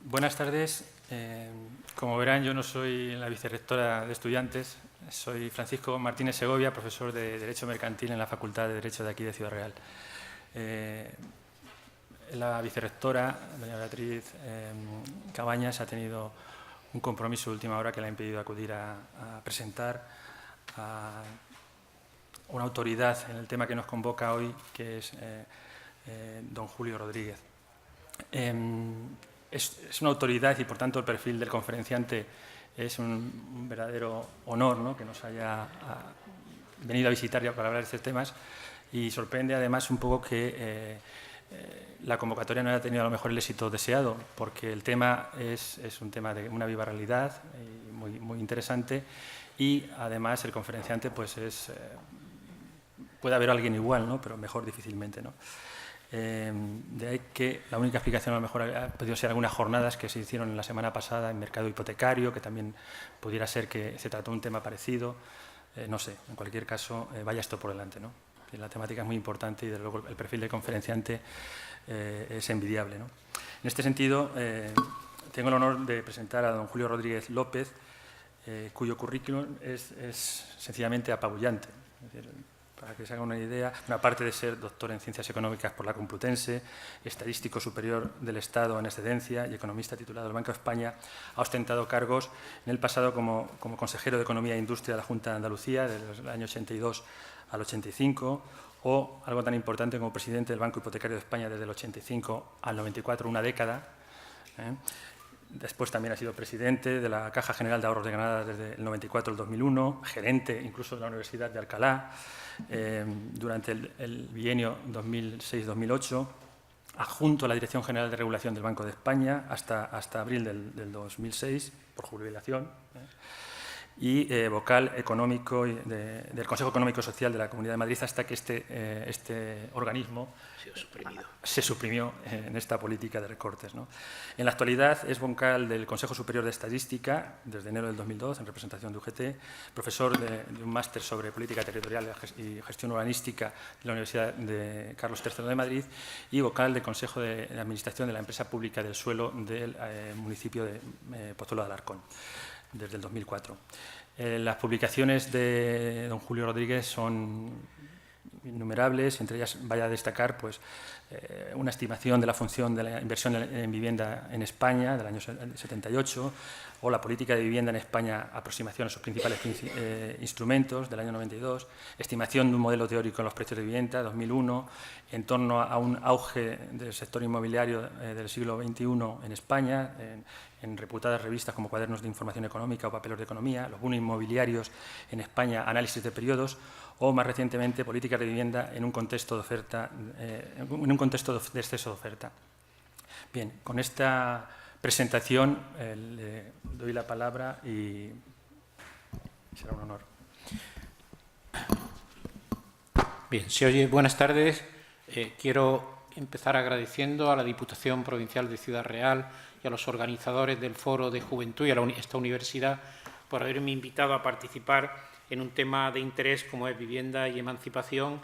Buenas tardes. Como verán, yo no soy la vicerrectora de estudiantes, soy Francisco Martínez Segovia, profesor de Derecho Mercantil en la Facultad de Derecho de aquí de Ciudad Real. La vicerrectora, doña Beatriz Cabañas, ha tenido un compromiso de última hora que le ha impedido acudir a presentar a una autoridad en el tema que nos convoca hoy, que es don Julio Rodríguez. Es una autoridad y, por tanto, el perfil del conferenciante es un verdadero honor, ¿no?, que nos haya venido a visitar para hablar de estos temas, y sorprende además un poco que la convocatoria no haya tenido a lo mejor el éxito deseado, porque el tema es un tema de una viva realidad muy interesante, y además el conferenciante pues puede haber alguien igual, ¿no?, pero mejor difícilmente, ¿no? De ahí que la única explicación a lo mejor ha podido ser algunas jornadas que se hicieron la semana pasada en mercado hipotecario, que también pudiera ser que se trató un tema parecido. No sé, en cualquier caso, vaya esto por delante, ¿no? La temática es muy importante y, desde luego, el perfil del conferenciante es envidiable, ¿no? En este sentido, tengo el honor de presentar a don Julio Rodríguez López, cuyo currículum es sencillamente apabullante. Es decir, para que se haga una idea, aparte de ser doctor en Ciencias Económicas por la Complutense, estadístico superior del Estado en excedencia y economista titulado del Banco de España, ha ostentado cargos en el pasado como consejero de Economía e Industria de la Junta de Andalucía, desde el año 82 al 85, o algo tan importante como presidente del Banco Hipotecario de España desde el 85 al 94, una década. Después también ha sido presidente de la Caja General de Ahorros de Granada desde el 94 al 2001, gerente incluso de la Universidad de Alcalá durante el bienio 2006-2008, adjunto a la Dirección General de Regulación del Banco de España hasta abril del 2006, por jubilación, y vocal económico del Consejo Económico y Social de la Comunidad de Madrid, hasta que este organismo se suprimió en esta política de recortes, ¿no? En la actualidad es vocal del Consejo Superior de Estadística desde enero del 2002, en representación de UGT, profesor de un máster sobre política territorial y gestión urbanística de la Universidad de Carlos III de Madrid, y vocal del Consejo de Administración de la Empresa Pública del Suelo del municipio de Pozuelo de Alarcón, desde el 2004. Las publicaciones de don Julio Rodríguez son innumerables, entre ellas vaya a destacar pues, una estimación de la función de la inversión en vivienda en España del año 78, o la política de vivienda en España, aproximación a sus principales instrumentos del año 92, estimación de un modelo teórico en los precios de vivienda 2001, en torno a un auge del sector inmobiliario del siglo XXI en España, en reputadas revistas como Cuadernos de Información Económica o Papeles de Economía, los bonos inmobiliarios en España, análisis de periodos, o más recientemente políticas de vivienda en un contexto de oferta, en un contexto de exceso de oferta. Bien, con esta presentación le doy la palabra y será un honor. Bien, se oye. Buenas tardes. Quiero empezar agradeciendo a la Diputación Provincial de Ciudad Real y a los organizadores del Foro de Juventud y a esta universidad por haberme invitado a participar en un tema de interés como es vivienda y emancipación,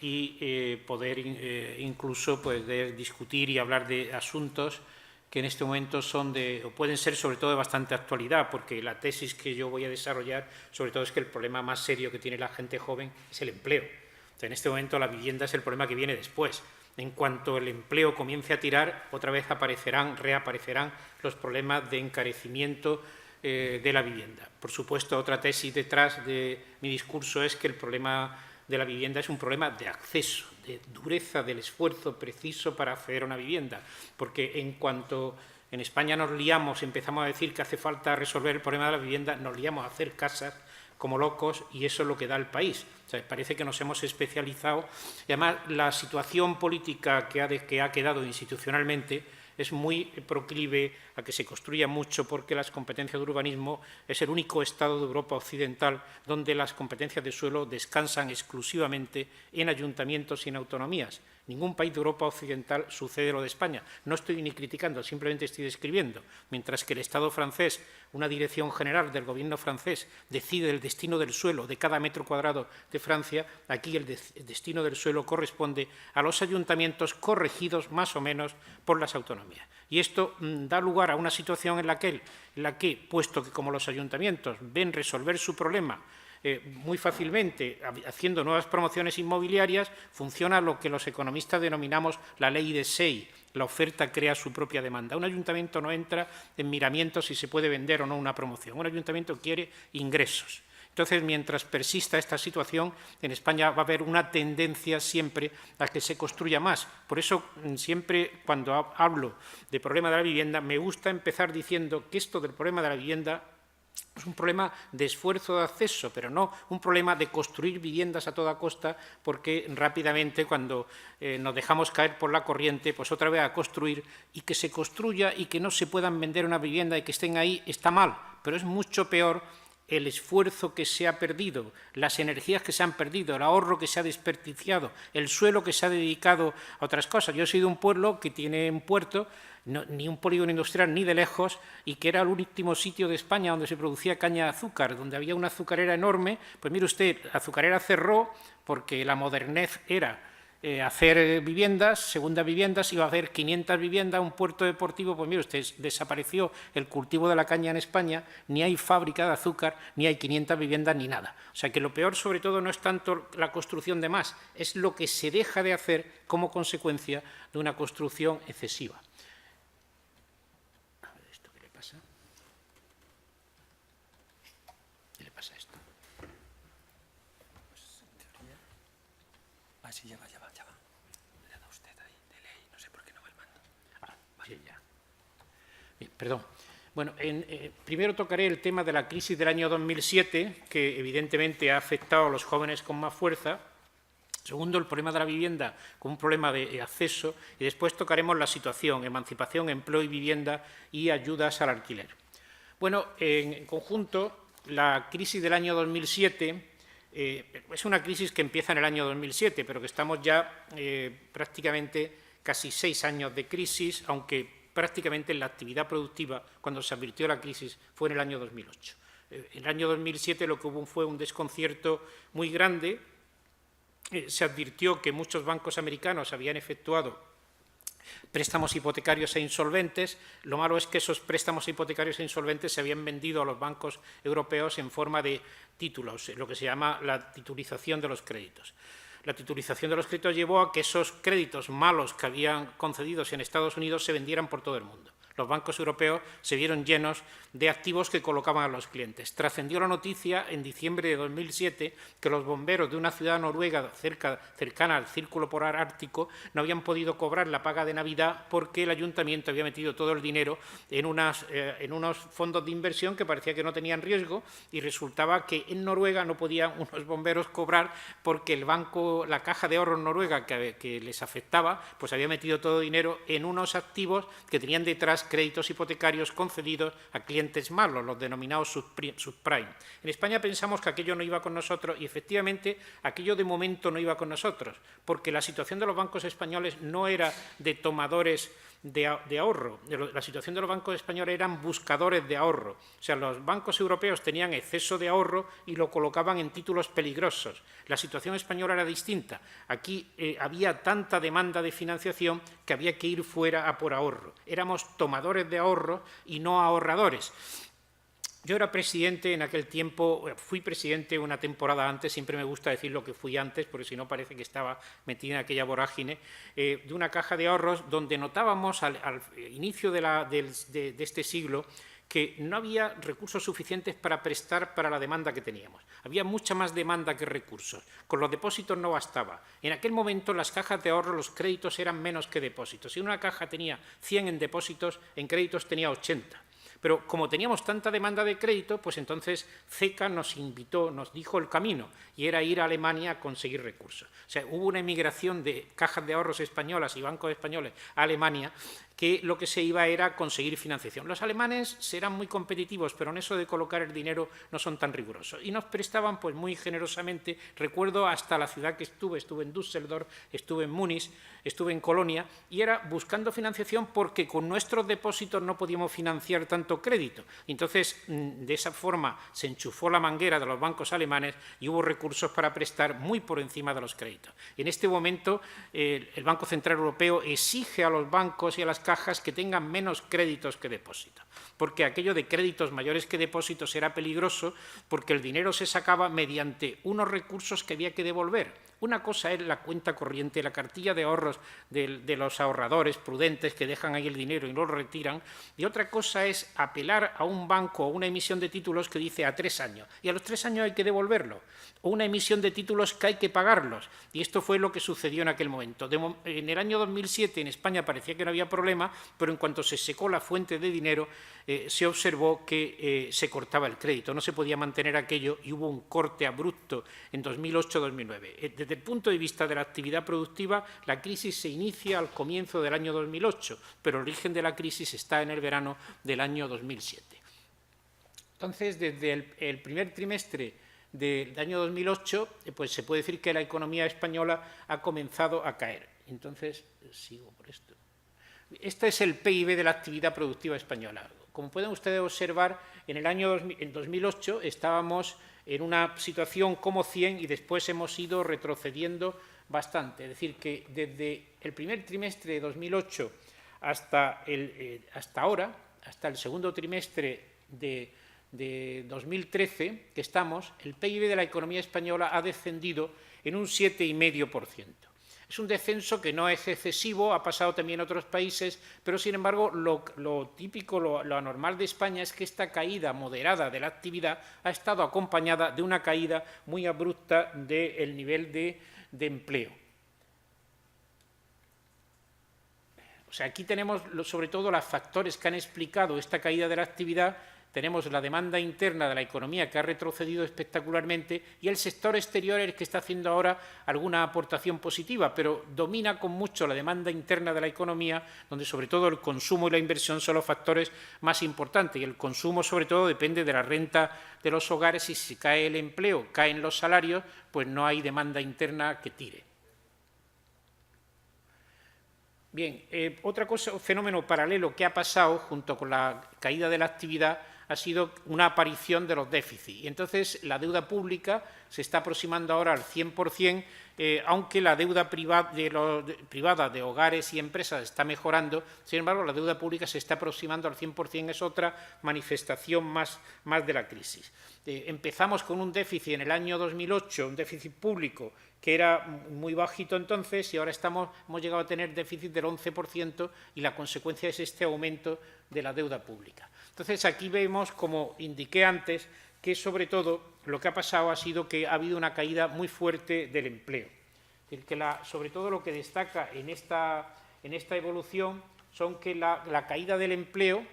y poder incluso poder discutir y hablar de asuntos que en este momento son o pueden ser sobre todo de bastante actualidad, porque la tesis que yo voy a desarrollar sobre todo es que el problema más serio que tiene la gente joven es el empleo. O sea, en este momento la vivienda es el problema que viene después. En cuanto el empleo comience a tirar, otra vez reaparecerán los problemas de encarecimiento de la vivienda. Por supuesto, otra tesis detrás de mi discurso es que el problema de la vivienda es un problema de acceso, de dureza del esfuerzo preciso para acceder a una vivienda, porque en cuanto en España nos liamos, empezamos a decir que hace falta resolver el problema de la vivienda, nos liamos a hacer casas como locos, y eso es lo que da el país. O sea, parece que nos hemos especializado, y además la situación política que ha quedado institucionalmente es muy proclive a que se construya mucho, porque las competencias de urbanismo es el único Estado de Europa occidental donde las competencias de suelo descansan exclusivamente en ayuntamientos y en autonomías. Ningún país de Europa Occidental sucede lo de España. No estoy ni criticando, simplemente estoy describiendo. Mientras que el Estado francés, una dirección general del gobierno francés, decide el destino del suelo de cada metro cuadrado de Francia, aquí el destino del suelo corresponde a los ayuntamientos corregidos más o menos por las autonomías. Y esto da lugar a una situación en la que, puesto que como los ayuntamientos ven resolver su problema muy fácilmente haciendo nuevas promociones inmobiliarias, funciona lo que los economistas denominamos la ley de Say. La oferta crea su propia demanda. Un ayuntamiento no entra en miramientos si se puede vender o no una promoción. Un ayuntamiento quiere ingresos. Entonces, mientras persista esta situación, en España va a haber una tendencia siempre a que se construya más. Por eso, siempre cuando hablo del problema de la vivienda, me gusta empezar diciendo que esto del problema de la vivienda es un problema de esfuerzo de acceso, pero no un problema de construir viviendas a toda costa, porque rápidamente, cuando nos dejamos caer por la corriente, pues otra vez a construir, y que se construya y que no se puedan vender una vivienda y que estén ahí, está mal, pero es mucho peor el esfuerzo que se ha perdido, las energías que se han perdido, el ahorro que se ha desperdiciado, el suelo que se ha dedicado a otras cosas. Yo soy de un pueblo que tiene un puerto, ni un polígono industrial ni de lejos, y que era el último sitio de España donde se producía caña de azúcar, donde había una azucarera enorme. Pues mire usted, la azucarera cerró porque la modernez era hacer viviendas, segundas viviendas, iba a haber 500 viviendas, un puerto deportivo. Pues mire usted, desapareció el cultivo de la caña en España, ni hay fábrica de azúcar, ni hay 500 viviendas, ni nada. O sea que lo peor, sobre todo, no es tanto la construcción de más, es lo que se deja de hacer como consecuencia de una construcción excesiva. A ver, ¿esto qué le pasa? ¿Qué le pasa a esto? Pues, en teoría... Ah, sí, ya va. Le da usted ahí de ley, no sé por qué no va el mando. Ah, vale, ya. Bien, perdón. Bueno, primero tocaré el tema de la crisis del año 2007, que evidentemente ha afectado a los jóvenes con más fuerza. Segundo, el problema de la vivienda como un problema de acceso. Y después tocaremos la situación, emancipación, empleo y vivienda y ayudas al alquiler. Bueno, en conjunto, la crisis del año 2007 es una crisis que empieza en el año 2007, pero que estamos ya prácticamente casi 6 años de crisis, aunque prácticamente la actividad productiva, cuando se advirtió la crisis, fue en el año 2008. En el año 2007 lo que hubo fue un desconcierto muy grande. Se advirtió que muchos bancos americanos habían efectuado préstamos hipotecarios e insolventes. Lo malo es que esos préstamos hipotecarios e insolventes se habían vendido a los bancos europeos en forma de títulos, lo que se llama la titulización de los créditos. La titulización de los créditos llevó a que esos créditos malos que habían concedidos en Estados Unidos se vendieran por todo el mundo. Los bancos europeos se vieron llenos de activos que colocaban a los clientes. Trascendió la noticia en diciembre de 2007 que los bomberos de una ciudad noruega cercana al Círculo Polar Ártico no habían podido cobrar la paga de Navidad porque el ayuntamiento había metido todo el dinero en unos fondos de inversión que parecía que no tenían riesgo, y resultaba que en Noruega no podían unos bomberos cobrar porque el banco, la caja de ahorros noruega que les afectaba, pues había metido todo el dinero en unos activos que tenían detrás créditos hipotecarios concedidos a clientes malos, los denominados subprime. En España pensamos que aquello no iba con nosotros, y efectivamente aquello de momento no iba con nosotros, porque la situación de los bancos españoles no era de tomadores de ahorro. La situación de los bancos españoles eran buscadores de ahorro. O sea, los bancos europeos tenían exceso de ahorro y lo colocaban en títulos peligrosos. La situación española era distinta. Aquí había tanta demanda de financiación que había que ir fuera a por ahorro. Éramos tomadores de ahorro y no ahorradores. Yo era presidente en aquel tiempo, fui presidente una temporada antes, siempre me gusta decir lo que fui antes, porque si no parece que estaba metido en aquella vorágine, de una caja de ahorros donde notábamos al inicio de este siglo que no había recursos suficientes para prestar para la demanda que teníamos. Había mucha más demanda que recursos. Con los depósitos no bastaba. En aquel momento las cajas de ahorro, los créditos eran menos que depósitos. Si una caja tenía 100 en depósitos, en créditos tenía 80. Pero como teníamos tanta demanda de crédito, pues entonces CECA nos invitó, nos dijo el camino, y era ir a Alemania a conseguir recursos. O sea, hubo una emigración de cajas de ahorros españolas y bancos españoles a Alemania que lo que se iba era a conseguir financiación. Los alemanes serán muy competitivos, pero en eso de colocar el dinero no son tan rigurosos. Y nos prestaban pues muy generosamente, recuerdo hasta la ciudad que estuve en Düsseldorf, estuve en Múnich, estuve en Colonia, y era buscando financiación porque con nuestros depósitos no podíamos financiar tanto crédito. Entonces, de esa forma se enchufó la manguera de los bancos alemanes y hubo recursos para prestar muy por encima de los créditos. En este momento, el Banco Central Europeo exige a los bancos y a las cajas que tengan menos créditos que depósitos, porque aquello de créditos mayores que depósitos era peligroso porque el dinero se sacaba mediante unos recursos que había que devolver. Una cosa es la cuenta corriente, la cartilla de ahorros de los ahorradores prudentes que dejan ahí el dinero y no lo retiran, y otra cosa es apelar a un banco o una emisión de títulos que dice a 3 años, y a los 3 años hay que devolverlo, o una emisión de títulos que hay que pagarlos, y esto fue lo que sucedió en aquel momento. En el año 2007 en España parecía que no había problema, pero en cuanto se secó la fuente de dinero, se observó que se cortaba el crédito, no se podía mantener aquello y hubo un corte abrupto en 2008-2009. Desde el punto de vista de la actividad productiva, la crisis se inicia al comienzo del año 2008, pero el origen de la crisis está en el verano del año 2007. Entonces, desde el primer trimestre del año 2008, pues se puede decir que la economía española ha comenzado a caer. Entonces, sigo por esto. Este es el PIB de la actividad productiva española. Como pueden ustedes observar, en el año 2008 estábamos en una situación como 100 y después hemos ido retrocediendo bastante. Es decir, que desde el primer trimestre de 2008 hasta ahora, hasta el segundo trimestre de 2013 que estamos, el PIB de la economía española ha descendido en un 7,5%. Es un descenso que no es excesivo, ha pasado también en otros países, pero sin embargo lo típico, lo anormal de España es que esta caída moderada de la actividad ha estado acompañada de una caída muy abrupta del nivel de empleo. O sea, aquí tenemos sobre todo los factores que han explicado esta caída de la actividad. Tenemos la demanda interna de la economía que ha retrocedido espectacularmente y el sector exterior es el que está haciendo ahora alguna aportación positiva, pero domina con mucho la demanda interna de la economía, donde sobre todo el consumo y la inversión son los factores más importantes. Y el consumo sobre todo depende de la renta de los hogares y si cae el empleo, caen los salarios, pues no hay demanda interna que tire. Bien, otra cosa, un fenómeno paralelo que ha pasado junto con la caída de la actividad ha sido una aparición de los déficits. Y entonces la deuda pública se está aproximando ahora al 100%, aunque la deuda privada de hogares y empresas está mejorando. Sin embargo, la deuda pública se está aproximando al 100%, es otra manifestación más de la crisis. Empezamos con un déficit en el año 2008, un déficit público que era muy bajito entonces, y ahora hemos llegado a tener déficit del 11%, y la consecuencia es este aumento de la deuda pública. Entonces, aquí vemos, como indiqué antes, que sobre todo lo que ha pasado ha sido que ha habido una caída muy fuerte del empleo. Es decir, que sobre todo lo que destaca en esta evolución son que la caída del empleo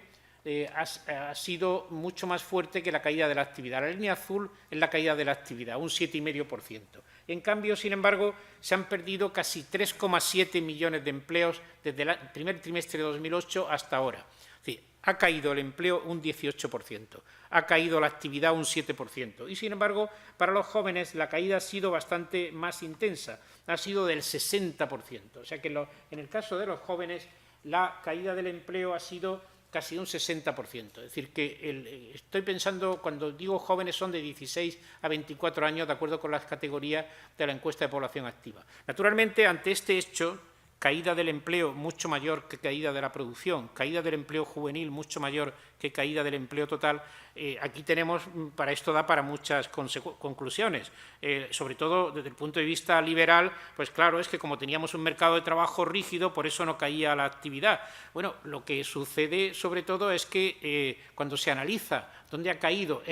ha sido mucho más fuerte que la caída de la actividad. La línea azul es la caída de la actividad, un 7,5%. En cambio, sin embargo, se han perdido casi 3,7 millones de empleos desde el primer trimestre de 2008 hasta ahora. Es decir, ha caído el empleo un 18%, ha caído la actividad un 7%. Y, sin embargo, para los jóvenes la caída ha sido bastante más intensa, ha sido del 60%. O sea que en el caso de los jóvenes la caída del empleo ha sido casi un 60%. Es decir, que estoy pensando, cuando digo jóvenes, son de 16 a 24 años, de acuerdo con las categorías de la encuesta de población activa. Naturalmente, ante este hecho, caída del empleo mucho mayor que caída de la producción, caída del empleo juvenil mucho mayor que caída del empleo total, aquí tenemos, para esto da para muchas conclusiones. Sobre todo desde el punto de vista liberal, pues claro, es que como teníamos un mercado de trabajo rígido, por eso no caía la actividad. Bueno, lo que sucede sobre todo es que cuando se analiza dónde ha caído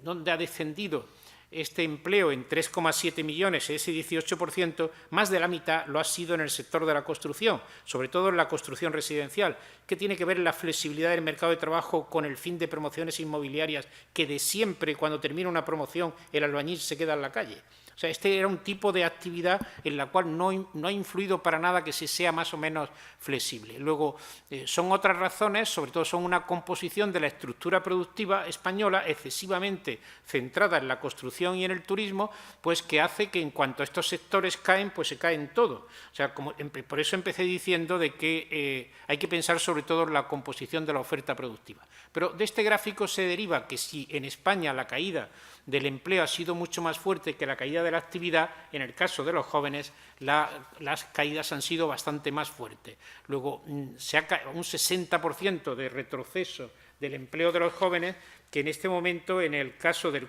dónde ha descendido este empleo en 3,7 millones, ese 18%, más de la mitad lo ha sido en el sector de la construcción, sobre todo en la construcción residencial. ¿Qué tiene que ver la flexibilidad del mercado de trabajo con el fin de promociones inmobiliarias, que de siempre, cuando termina una promoción, el albañil se queda en la calle? O O sea, este era un tipo de actividad en la cual no ha influido para nada que se sea más o menos flexible. Luego, son otras razones, sobre todo son una composición de la estructura productiva española excesivamente centrada en la construcción y en el turismo, pues que hace que en cuanto a estos sectores caen, pues se caen todo. O sea, por eso empecé diciendo de que hay que pensar sobre todo en la composición de la oferta productiva. Pero de este gráfico se deriva que si en España la caída del empleo ha sido mucho más fuerte que la caída de la actividad, en el caso de los jóvenes las caídas han sido bastante más fuertes. Luego, un 60% de retroceso del empleo de los jóvenes, que en este momento, en el caso del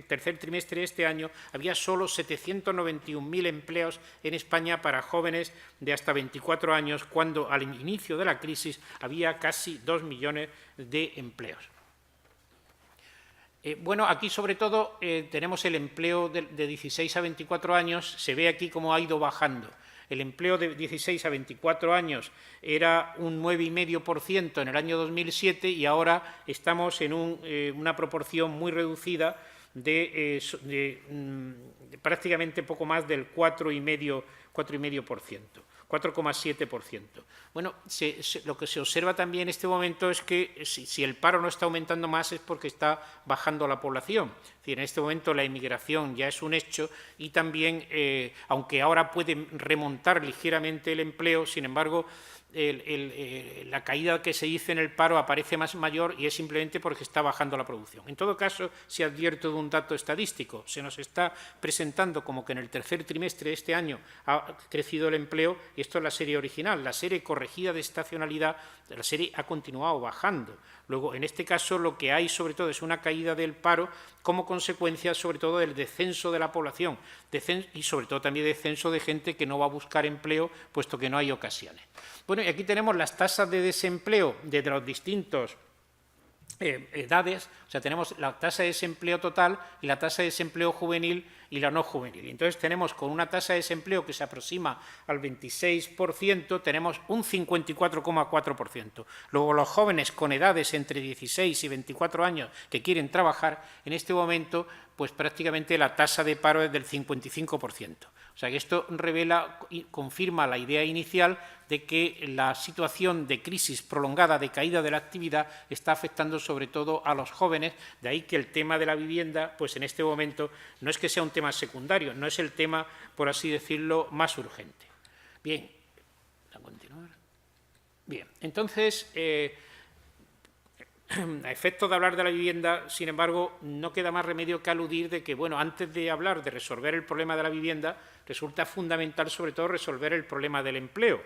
tercer trimestre de este año, había solo 791.000 empleos en España para jóvenes de hasta 24 años, cuando al inicio de la crisis había casi 2 millones de empleos. Bueno, aquí sobre todo tenemos el empleo de 16 a 24 años, se ve aquí cómo ha ido bajando. El empleo de 16 a 24 años era un 9,5% en el año 2007 y ahora estamos en una proporción muy reducida de prácticamente poco más del 4,5%. 4,7%. Bueno, lo que se observa también en este momento es que si el paro no está aumentando más es porque está bajando la población. Es decir, en este momento la emigración ya es un hecho y también, aunque ahora puede remontar ligeramente el empleo, sin embargo, la caída que se dice en el paro aparece más mayor y es simplemente porque está bajando la producción. En todo caso, se advierte de un dato estadístico. Se nos está presentando como que en el tercer trimestre de este año ha crecido el empleo, y esto es la serie original. La serie corregida de estacionalidad, la serie ha continuado bajando. Luego, en este caso, lo que hay sobre todo es una caída del paro como consecuencia sobre todo del descenso de la población y sobre todo también descenso de gente que no va a buscar empleo puesto que no hay ocasiones. Bueno, y aquí tenemos las tasas de desempleo de los distintos edades, o sea, tenemos la tasa de desempleo total y la tasa de desempleo juvenil y la no juvenil. Entonces, tenemos con una tasa de desempleo que se aproxima al 26%, tenemos un 54,4%. Luego, los jóvenes con edades entre 16 y 24 años que quieren trabajar, en este momento, pues prácticamente la tasa de paro es del 55%. O sea que esto revela y confirma la idea inicial de que la situación de crisis prolongada, de caída de la actividad, está afectando sobre todo a los jóvenes, de ahí que el tema de la vivienda, pues en este momento no es que sea un tema secundario, no es el tema, por así decirlo, más urgente. Bien, a continuar. Bien, entonces, a efectos de hablar de la vivienda, sin embargo, no queda más remedio que aludir de que, bueno, antes de hablar de resolver el problema de la vivienda, resulta fundamental, sobre todo, resolver el problema del empleo.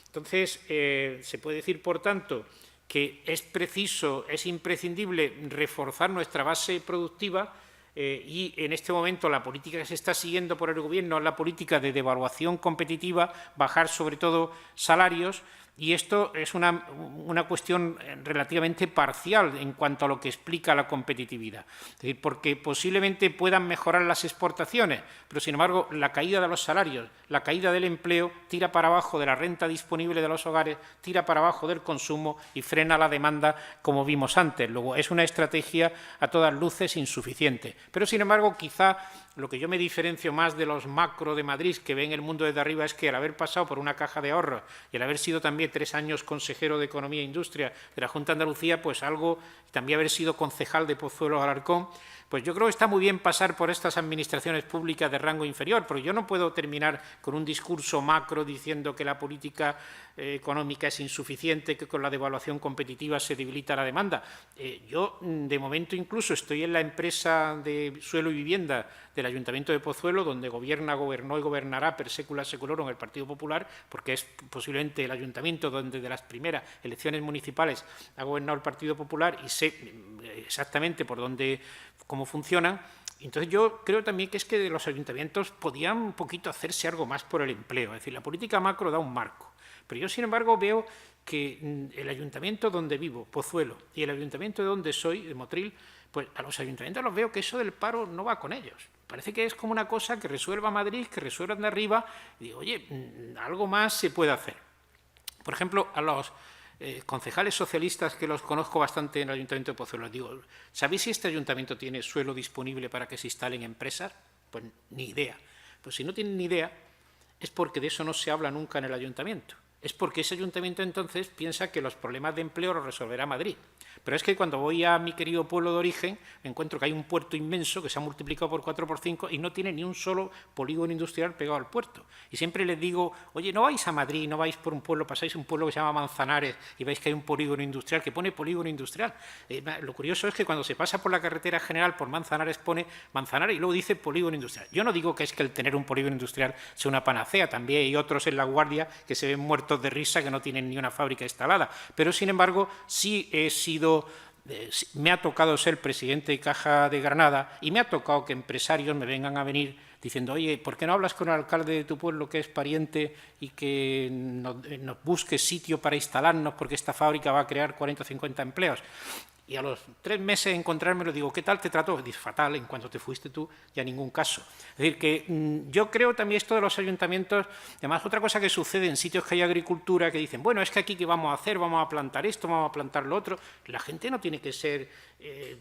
Entonces, se puede decir, por tanto, que es preciso, es imprescindible reforzar nuestra base productiva y, en este momento, la política que se está siguiendo por el Gobierno es la política de devaluación competitiva, bajar, sobre todo, salarios. Y esto es una cuestión relativamente parcial en cuanto a lo que explica la competitividad. Es decir, porque posiblemente puedan mejorar las exportaciones, pero sin embargo la caída de los salarios, la caída del empleo tira para abajo de la renta disponible de los hogares, tira para abajo del consumo y frena la demanda, como vimos antes. Luego, es una estrategia a todas luces insuficiente. Pero sin embargo, quizá lo que yo me diferencio más de los macro de Madrid que ven el mundo desde arriba es que al haber pasado por una caja de ahorros y al haber sido también 3 años consejero de Economía e Industria de la Junta de Andalucía, pues también haber sido concejal de Pozuelo Alarcón, pues yo creo que está muy bien pasar por estas administraciones públicas de rango inferior, porque yo no puedo terminar con un discurso macro diciendo que la política económica es insuficiente, que con la devaluación competitiva se debilita la demanda. Yo, de momento, incluso estoy en la empresa de suelo y vivienda del Ayuntamiento de Pozuelo, donde gobernó y gobernará per secula seculorum el Partido Popular, porque es posiblemente el ayuntamiento donde de las primeras elecciones municipales ha gobernado el Partido Popular y sé exactamente por dónde, cómo funcionan. Entonces, yo creo también que es que los ayuntamientos podían un poquito hacerse algo más por el empleo. Es decir, la política macro da un marco. Pero yo, sin embargo, veo que el ayuntamiento donde vivo, Pozuelo, y el ayuntamiento de donde soy, de Motril, pues a los ayuntamientos los veo que eso del paro no va con ellos. Parece que es como una cosa que resuelva Madrid, que resuelvan de arriba, y digo, oye, algo más se puede hacer. Por ejemplo, a los concejales socialistas, que los conozco bastante en el Ayuntamiento de Pozuelo, digo, ¿sabéis si este ayuntamiento tiene suelo disponible para que se instalen empresas? Pues ni idea. Pues si no tienen ni idea, es porque de eso no se habla nunca en el ayuntamiento. Es porque ese ayuntamiento entonces piensa que los problemas de empleo los resolverá Madrid. Pero es que cuando voy a mi querido pueblo de origen, me encuentro que hay un puerto inmenso que se ha multiplicado por 4 por 5 y no tiene ni un solo polígono industrial pegado al puerto. Y siempre les digo, oye, no vais a Madrid, no vais por un pueblo, pasáis un pueblo que se llama Manzanares y veis que hay un polígono industrial que pone polígono industrial. Lo curioso es que cuando se pasa por la carretera general por Manzanares pone Manzanares y luego dice polígono industrial. Yo no digo que es que el tener un polígono industrial sea una panacea, también hay otros en La Guardia que se ven muertos de risa que no tienen ni una fábrica instalada, pero sin embargo sí me ha tocado ser presidente de Caja de Granada y me ha tocado que empresarios me vengan a venir diciendo, oye, ¿por qué no hablas con el alcalde de tu pueblo que es pariente y que nos busque sitio para instalarnos porque esta fábrica va a crear 40 o 50 empleos? Y a los 3 meses de encontrármelo digo, ¿qué tal te trató? Dice, fatal, en cuanto te fuiste tú, ya ningún caso. Es decir, que yo creo también esto de los ayuntamientos, además otra cosa que sucede en sitios que hay agricultura, que dicen, bueno, es que aquí ¿qué vamos a hacer? Vamos a plantar esto, vamos a plantar lo otro. La gente no tiene que ser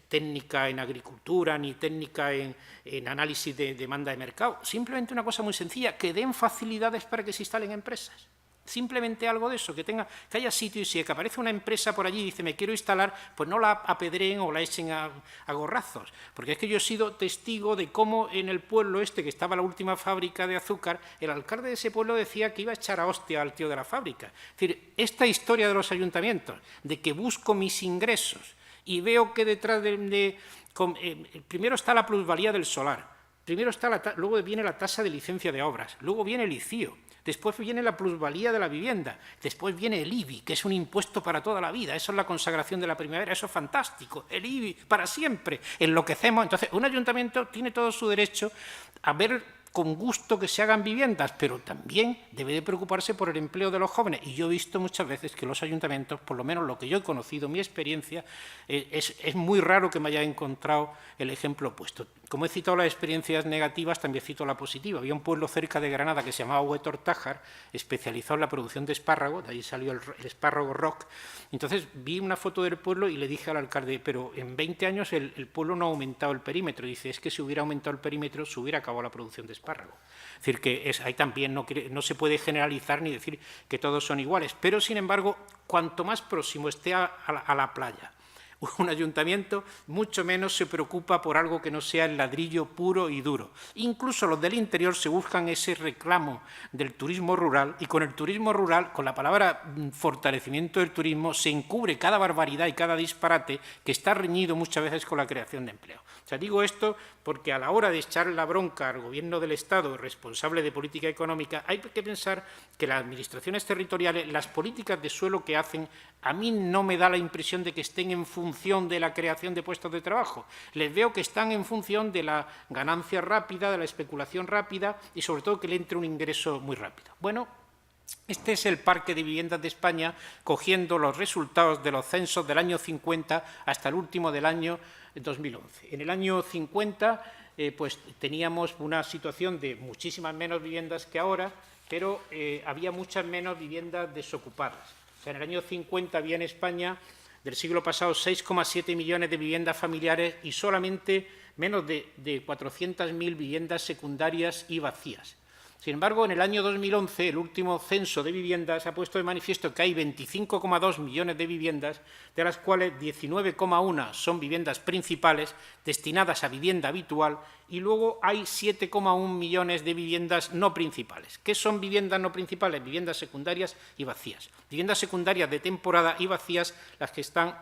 técnica en agricultura ni técnica en análisis de demanda de mercado. Simplemente una cosa muy sencilla, que den facilidades para que se instalen empresas. Simplemente algo de eso, que haya sitio y si que aparece una empresa por allí y dice me quiero instalar, pues no la apedreen o la echen a gorrazos. Porque es que yo he sido testigo de cómo en el pueblo este, que estaba la última fábrica de azúcar, el alcalde de ese pueblo decía que iba a echar a hostia al tío de la fábrica. Es decir, esta historia de los ayuntamientos, de que busco mis ingresos y veo que detrás primero está la plusvalía del solar, luego viene la tasa de licencia de obras, luego viene el ICIO, después viene la plusvalía de la vivienda, después viene el IBI, que es un impuesto para toda la vida, eso es la consagración de la primavera, eso es fantástico, el IBI para siempre, enloquecemos. Entonces, un ayuntamiento tiene todo su derecho a ver con gusto que se hagan viviendas, pero también debe de preocuparse por el empleo de los jóvenes. Y yo he visto muchas veces que los ayuntamientos, por lo menos lo que yo he conocido, mi experiencia, es muy raro que me haya encontrado el ejemplo opuesto. Como he citado las experiencias negativas, también cito la positiva. Había un pueblo cerca de Granada que se llamaba Huetortájar, especializado en la producción de espárrago, de ahí salió el espárrago rock. Entonces vi una foto del pueblo y le dije al alcalde, pero en 20 años el pueblo no ha aumentado el perímetro. Dice, es que si hubiera aumentado el perímetro, se hubiera acabado la producción de espárrago. Es decir, que ahí también no se puede generalizar ni decir que todos son iguales, pero sin embargo, cuanto más próximo esté a la playa un ayuntamiento, mucho menos se preocupa por algo que no sea el ladrillo puro y duro. Incluso los del interior se buscan ese reclamo del turismo rural y con el turismo rural, con la palabra fortalecimiento del turismo, se encubre cada barbaridad y cada disparate que está reñido muchas veces con la creación de empleo. O sea, digo esto porque a la hora de echar la bronca al Gobierno del Estado responsable de política económica, hay que pensar que las administraciones territoriales, las políticas de suelo que hacen, a mí no me da la impresión de que estén en función de la creación de puestos de trabajo. Les veo que están en función de la ganancia rápida, de la especulación rápida y sobre todo que le entre un ingreso muy rápido. Bueno, este es el parque de viviendas de España, cogiendo los resultados de los censos del año 50 hasta el último del año 2011. En el año 50 pues teníamos una situación de muchísimas menos viviendas que ahora, pero había muchas menos viviendas desocupadas. O sea, en el año 50 había en España, del siglo pasado, 6,7 millones de viviendas familiares y solamente menos de 400.000 viviendas secundarias y vacías. Sin embargo, en el año 2011, el último censo de viviendas ha puesto de manifiesto que hay 25,2 millones de viviendas, de las cuales 19,1 son viviendas principales destinadas a vivienda habitual y luego hay 7,1 millones de viviendas no principales. ¿Qué son viviendas no principales? Viviendas secundarias y vacías. Viviendas secundarias de temporada y vacías las que están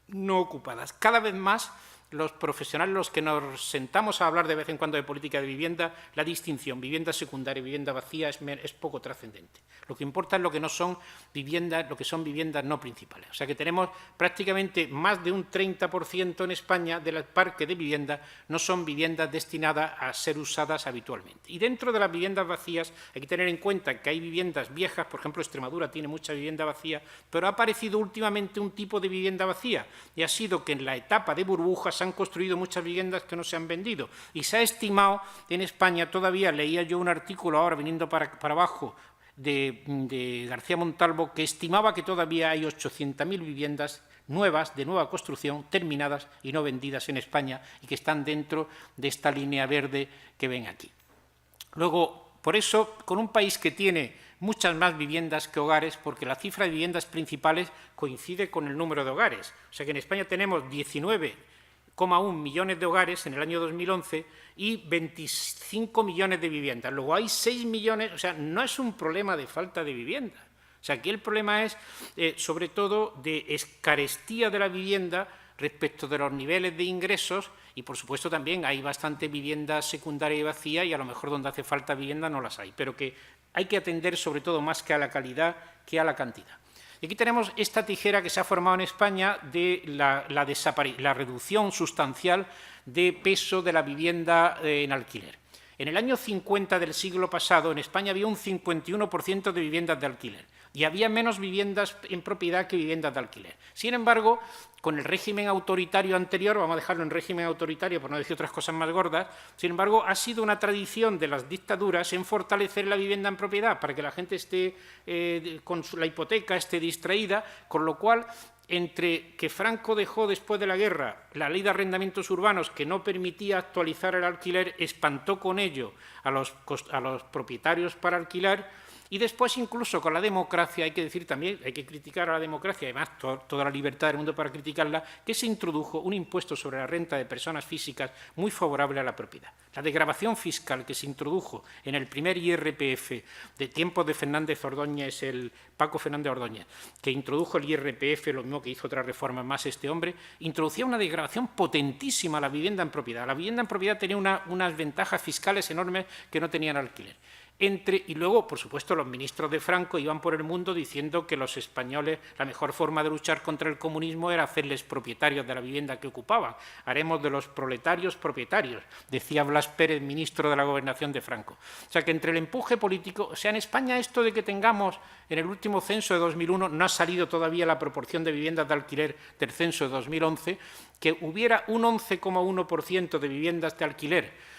no ocupadas. Cada vez más los profesionales, los que nos sentamos a hablar de vez en cuando de política de vivienda, la distinción vivienda secundaria y vivienda vacía es poco trascendente. Lo que importa es lo que son viviendas no principales. O sea que tenemos prácticamente más de un 30% en España del parque de vivienda no son viviendas destinadas a ser usadas habitualmente. Y dentro de las viviendas vacías hay que tener en cuenta que hay viviendas viejas, por ejemplo Extremadura tiene mucha vivienda vacía, pero ha aparecido últimamente un tipo de vivienda vacía y ha sido que en la etapa de burbujas se han construido muchas viviendas que no se han vendido y se ha estimado en España, todavía leía yo un artículo ahora viniendo para abajo, de García Montalvo, que estimaba que todavía hay 800.000 viviendas nuevas, de nueva construcción, terminadas y no vendidas en España, y que están dentro de esta línea verde que ven aquí. Luego, por eso, con un país que tiene muchas más viviendas que hogares, porque la cifra de viviendas principales coincide con el número de hogares. O sea que en España tenemos 19,1 millones de hogares en el año 2011 y 25 millones de viviendas. Luego hay 6 millones, o sea, no es un problema de falta de vivienda. O sea, aquí el problema es, sobre todo, de carestía de la vivienda respecto de los niveles de ingresos y, por supuesto, también hay bastante vivienda secundaria y vacía y a lo mejor donde hace falta vivienda no las hay, pero que hay que atender, sobre todo, más que a la calidad que a la cantidad. Y aquí tenemos esta tijera que se ha formado en España de la reducción sustancial de peso de la vivienda en alquiler. En el año 50 del siglo pasado, en España había un 51% de viviendas de alquiler y había menos viviendas en propiedad que viviendas de alquiler. Sin embargo, con el régimen autoritario anterior, vamos a dejarlo en régimen autoritario por no decir otras cosas más gordas, sin embargo, ha sido una tradición de las dictaduras en fortalecer la vivienda en propiedad para que la gente esté con la hipoteca, esté distraída, con lo cual, entre que Franco dejó después de la guerra la ley de arrendamientos urbanos que no permitía actualizar el alquiler, espantó con ello a los propietarios para alquilar, y después incluso con la democracia, hay que decir también, hay que criticar a la democracia, además toda la libertad del mundo para criticarla, que se introdujo un impuesto sobre la renta de personas físicas muy favorable a la propiedad. La desgravación fiscal que se introdujo en el primer IRPF de tiempos de Fernández Ordóñez, el Paco Fernández Ordóñez, que introdujo el IRPF, lo mismo que hizo otras reformas más este hombre, introducía una desgravación potentísima a la vivienda en propiedad. La vivienda en propiedad tenía unas ventajas fiscales enormes que no tenían alquiler. Y luego, por supuesto, los ministros de Franco iban por el mundo diciendo que los españoles, la mejor forma de luchar contra el comunismo era hacerles propietarios de la vivienda que ocupaban. Haremos de los proletarios propietarios, decía Blas Pérez, ministro de la Gobernación de Franco. O sea que entre el empuje político, o sea, en España esto de que tengamos, en el último censo de 2001, no ha salido todavía la proporción de viviendas de alquiler del censo de 2011, que hubiera un 11,1% de viviendas de alquiler,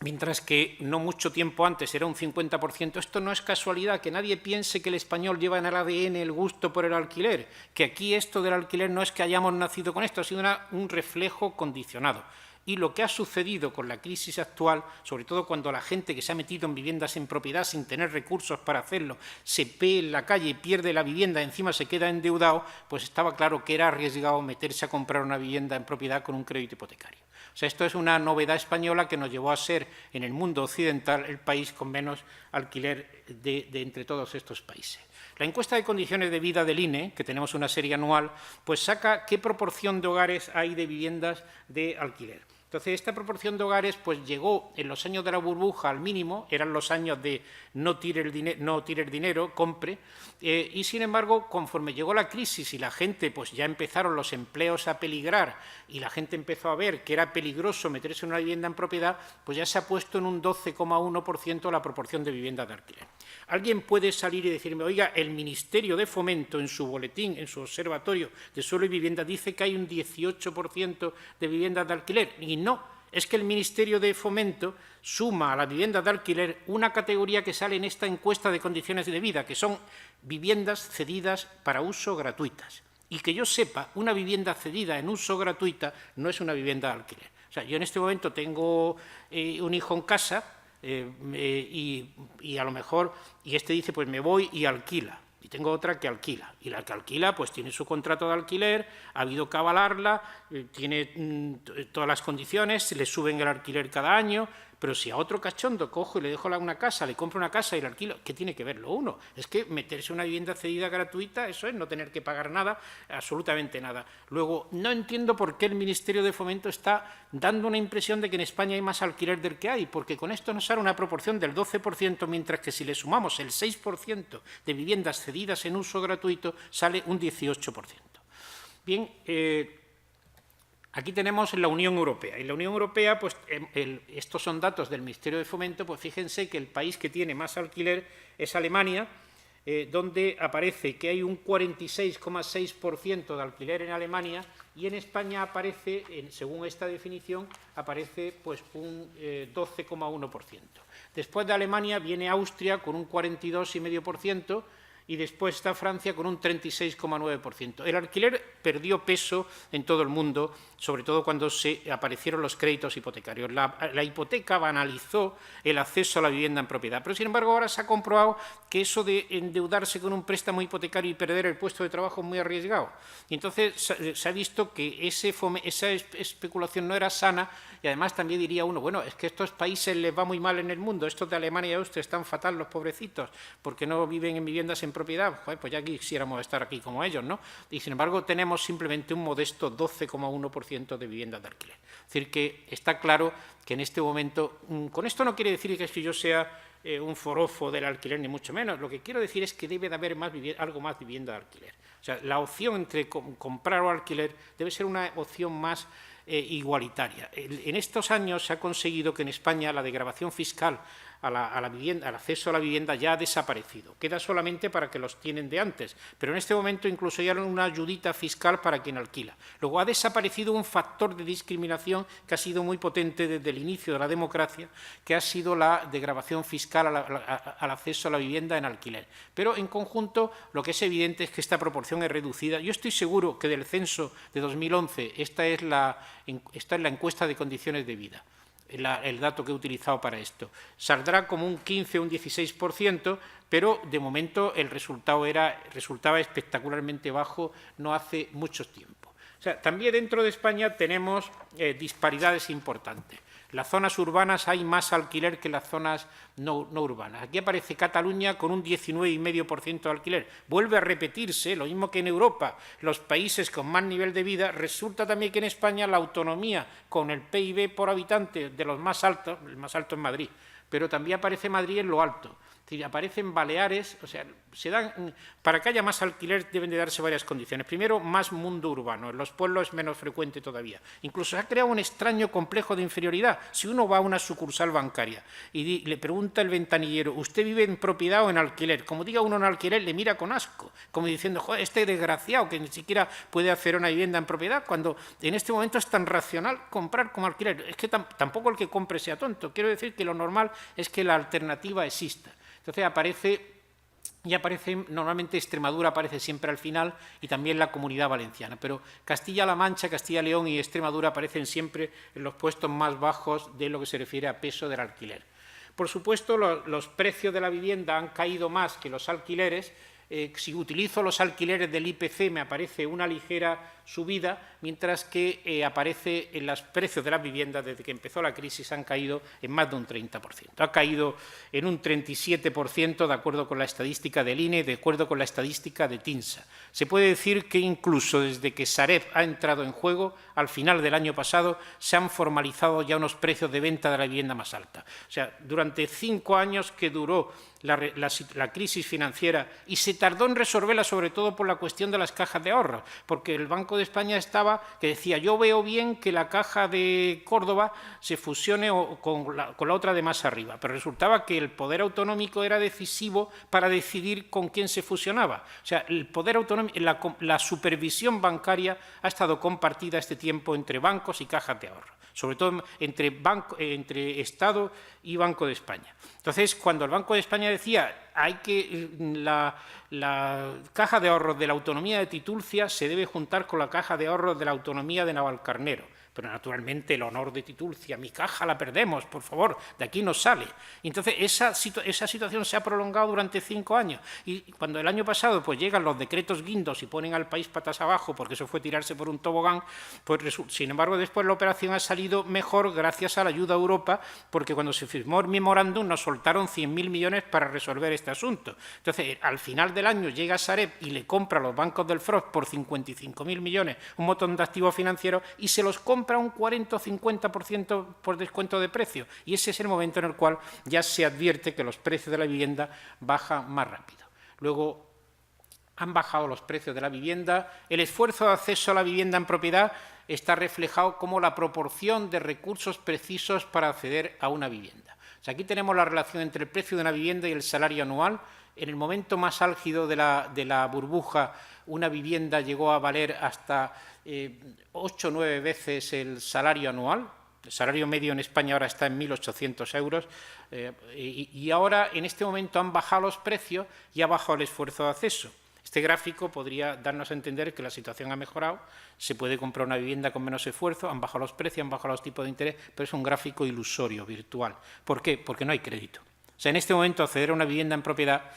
mientras que no mucho tiempo antes era un 50%, esto no es casualidad, que nadie piense que el español lleva en el ADN el gusto por el alquiler, que aquí esto del alquiler no es que hayamos nacido con esto, ha sido un reflejo condicionado. Y lo que ha sucedido con la crisis actual, sobre todo cuando la gente que se ha metido en viviendas en propiedad sin tener recursos para hacerlo, se ve en la calle y pierde la vivienda, encima se queda endeudado, pues estaba claro que era arriesgado meterse a comprar una vivienda en propiedad con un crédito hipotecario. O sea, esto es una novedad española que nos llevó a ser, en el mundo occidental, el país con menos alquiler de entre todos estos países. La encuesta de condiciones de vida del INE, que tenemos una serie anual, pues saca qué proporción de hogares hay de viviendas de alquiler. Entonces, esta proporción de hogares pues llegó en los años de la burbuja al mínimo, eran los años de no tire dinero, compre, y sin embargo, conforme llegó la crisis y la gente, pues ya empezaron los empleos a peligrar y la gente empezó a ver que era peligroso meterse en una vivienda en propiedad, pues ya se ha puesto en un 12,1% la proporción de viviendas de alquiler. Alguien puede salir y decirme, oiga, el Ministerio de Fomento en su boletín, en su observatorio de suelo y vivienda, dice que hay un 18% de viviendas de alquiler. Y no, es que el Ministerio de Fomento suma a la vivienda de alquiler una categoría que sale en esta encuesta de condiciones de vida, que son viviendas cedidas para uso gratuitas. Y que yo sepa, una vivienda cedida en uso gratuita no es una vivienda de alquiler. O sea, yo en este momento tengo un hijo en casa y a lo mejor, y este dice, pues me voy y alquila. Y tengo otra que alquila, y la que alquila pues tiene su contrato de alquiler, ha habido que avalarla, tiene todas las condiciones, se le suben el alquiler cada año, pero si a otro cachondo cojo y le dejo una casa, le compro una casa y la alquilo, ¿qué tiene que ver lo uno? Es que meterse una vivienda cedida gratuita, eso es no tener que pagar nada, absolutamente nada. Luego, no entiendo por qué el Ministerio de Fomento está dando una impresión de que en España hay más alquiler del que hay, porque con esto nos sale una proporción del 12%, mientras que si le sumamos el 6% de viviendas cedidas en uso gratuito, sale un 18%. Bien, aquí tenemos la Unión Europea. Y la Unión Europea, pues estos son datos del Ministerio de Fomento, pues fíjense que el país que tiene más alquiler es Alemania, donde aparece que hay un 46,6% de alquiler en Alemania y en España aparece, según esta definición, aparece pues, un 12,1%. Después de Alemania viene Austria con un 42,5%, y después está Francia con un 36,9%. El alquiler perdió peso en todo el mundo, sobre todo cuando se aparecieron los créditos hipotecarios. La hipoteca banalizó el acceso a la vivienda en propiedad, pero sin embargo ahora se ha comprobado que eso de endeudarse con un préstamo hipotecario y perder el puesto de trabajo es muy arriesgado. Y entonces se ha visto que esa especulación no era sana y además también diría uno, bueno, es que a estos países les va muy mal en el mundo, estos de Alemania y Austria están fatal los pobrecitos porque no viven en viviendas en propiedad, pues ya quisiéramos estar aquí como ellos, ¿no? Y sin embargo tenemos simplemente un modesto 12,1% de viviendas de alquiler. Es decir, que está claro que en este momento, con esto no quiere decir que yo sea un forofo del alquiler, ni mucho menos. Lo que quiero decir es que debe de haber algo más vivienda de alquiler. O sea, la opción entre comprar o alquiler debe ser una opción más igualitaria. En estos años se ha conseguido que en España la desgravación fiscal al acceso a la vivienda ya ha desaparecido. Queda solamente para que los tienen de antes, pero en este momento incluso ya hay una ayudita fiscal para quien alquila. Luego ha desaparecido un factor de discriminación que ha sido muy potente desde el inicio de la democracia, que ha sido la desgravación fiscal al acceso a la vivienda en alquiler. Pero en conjunto lo que es evidente es que esta proporción es reducida. Yo estoy seguro que del censo de 2011 esta es la encuesta de condiciones de vida. El dato que he utilizado para esto. Saldrá como un 15 o un 16%, pero de momento el resultado resultaba espectacularmente bajo no hace mucho tiempo. O sea, también dentro de España tenemos disparidades importantes. En las zonas urbanas hay más alquiler que en las zonas no urbanas. Aquí aparece Cataluña con un 19,5% de alquiler. Vuelve a repetirse, lo mismo que en Europa, los países con más nivel de vida. Resulta también que en España la autonomía con el PIB por habitante de los más altos, el más alto es Madrid, pero también aparece Madrid en lo alto. Es decir, aparecen Baleares, o sea, para que haya más alquiler deben de darse varias condiciones. Primero, más mundo urbano, en los pueblos es menos frecuente todavía. Incluso se ha creado un extraño complejo de inferioridad. Si uno va a una sucursal bancaria y le pregunta el ventanillero, ¿usted vive en propiedad o en alquiler? Como diga uno en alquiler, le mira con asco, como diciendo, joder, este desgraciado que ni siquiera puede hacer una vivienda en propiedad, cuando en este momento es tan racional comprar como alquiler. Es que tampoco el que compre sea tonto. Quiero decir que lo normal es que la alternativa exista. Entonces aparece normalmente Extremadura aparece siempre al final y también la Comunidad Valenciana, pero Castilla-La Mancha, Castilla-León y Extremadura aparecen siempre en los puestos más bajos de lo que se refiere a peso del alquiler. Por supuesto, los precios de la vivienda han caído más que los alquileres. Si utilizo los alquileres del IPC me aparece una ligera subida, mientras que aparece en los precios de las viviendas desde que empezó la crisis han caído en más de un 30%. Ha caído en un 37% de acuerdo con la estadística del INE, de acuerdo con la estadística de TINSA. Se puede decir que incluso desde que Sareb ha entrado en juego, al final del año pasado, se han formalizado ya unos precios de venta de la vivienda más alta. O sea, durante 5 años que duró la crisis financiera y se tardó en resolverla sobre todo por la cuestión de las cajas de ahorro, porque el Banco de España que decía, yo veo bien que la caja de Córdoba se fusione con la otra de más arriba, pero resultaba que el poder autonómico era decisivo para decidir con quién se fusionaba. O sea, el poder autonómico, la supervisión bancaria ha estado compartida este tiempo entre bancos y cajas de ahorro, sobre todo entre Estado y Banco de España. Entonces, cuando el Banco de España decía la caja de ahorros de la autonomía de Titulcia se debe juntar con la caja de ahorros de la autonomía de Navalcarnero, pero naturalmente el honor de Titulcia, mi caja la perdemos, por favor, de aquí no sale. Entonces, esa situación se ha prolongado durante 5 años, y cuando el año pasado pues llegan los decretos guindos y ponen al país patas abajo, porque eso fue tirarse por un tobogán, pues sin embargo después la operación ha salido mejor gracias a la ayuda a Europa, porque cuando se firmó el memorándum nos soltaron 100.000 millones para resolver este asunto. Entonces, al final del año llega Sareb y le compra a los bancos del FROB por 55.000 millones un montón de activos financieros y se los compra un 40 o 50% por descuento de precio. Y ese es el momento en el cual ya se advierte que los precios de la vivienda bajan más rápido. Luego, han bajado los precios de la vivienda. El esfuerzo de acceso a la vivienda en propiedad está reflejado como la proporción de recursos precisos para acceder a una vivienda. O sea, aquí tenemos la relación entre el precio de una vivienda y el salario anual, En el momento más álgido de la burbuja, una vivienda llegó a valer hasta 8 o 9 veces el salario anual. El salario medio en España ahora está en 1.800 euros y ahora, en este momento, han bajado los precios y ha bajado el esfuerzo de acceso. Este gráfico podría darnos a entender que la situación ha mejorado, se puede comprar una vivienda con menos esfuerzo, han bajado los precios, han bajado los tipos de interés, pero es un gráfico ilusorio, virtual. ¿Por qué? Porque no hay crédito. O sea, en este momento, acceder a una vivienda en propiedad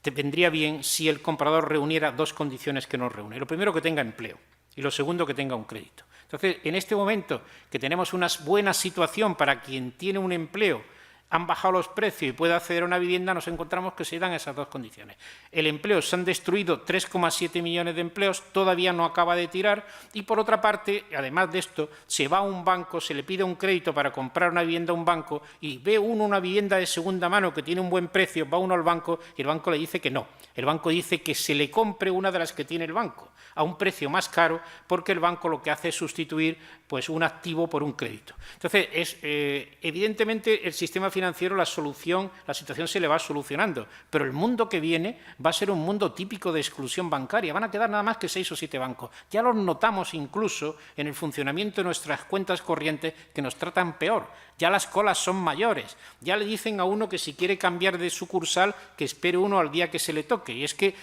te vendría bien si el comprador reuniera dos condiciones que no reúne. Lo primero, que tenga empleo, y lo segundo, que tenga un crédito. Entonces, en este momento que tenemos una buena situación para quien tiene un empleo, han bajado los precios y puede acceder a una vivienda, nos encontramos que se dan esas dos condiciones. El empleo, se han destruido 3,7 millones de empleos, todavía no acaba de tirar, y por otra parte, además de esto, se va a un banco, se le pide un crédito para comprar una vivienda a un banco y ve uno una vivienda de segunda mano que tiene un buen precio, va uno al banco y el banco le dice que no. El banco dice que se le compre una de las que tiene el banco a un precio más caro, porque el banco lo que hace es sustituir pues, un activo por un crédito. Entonces, evidentemente, el sistema financiero, la situación se le va solucionando, pero el mundo que viene va a ser un mundo típico de exclusión bancaria. Van a quedar nada más que 6 o 7 bancos. Ya los notamos incluso en el funcionamiento de nuestras cuentas corrientes, que nos tratan peor. Ya las colas son mayores. Ya le dicen a uno que si quiere cambiar de sucursal, que espere uno al día que se le toque. Y es que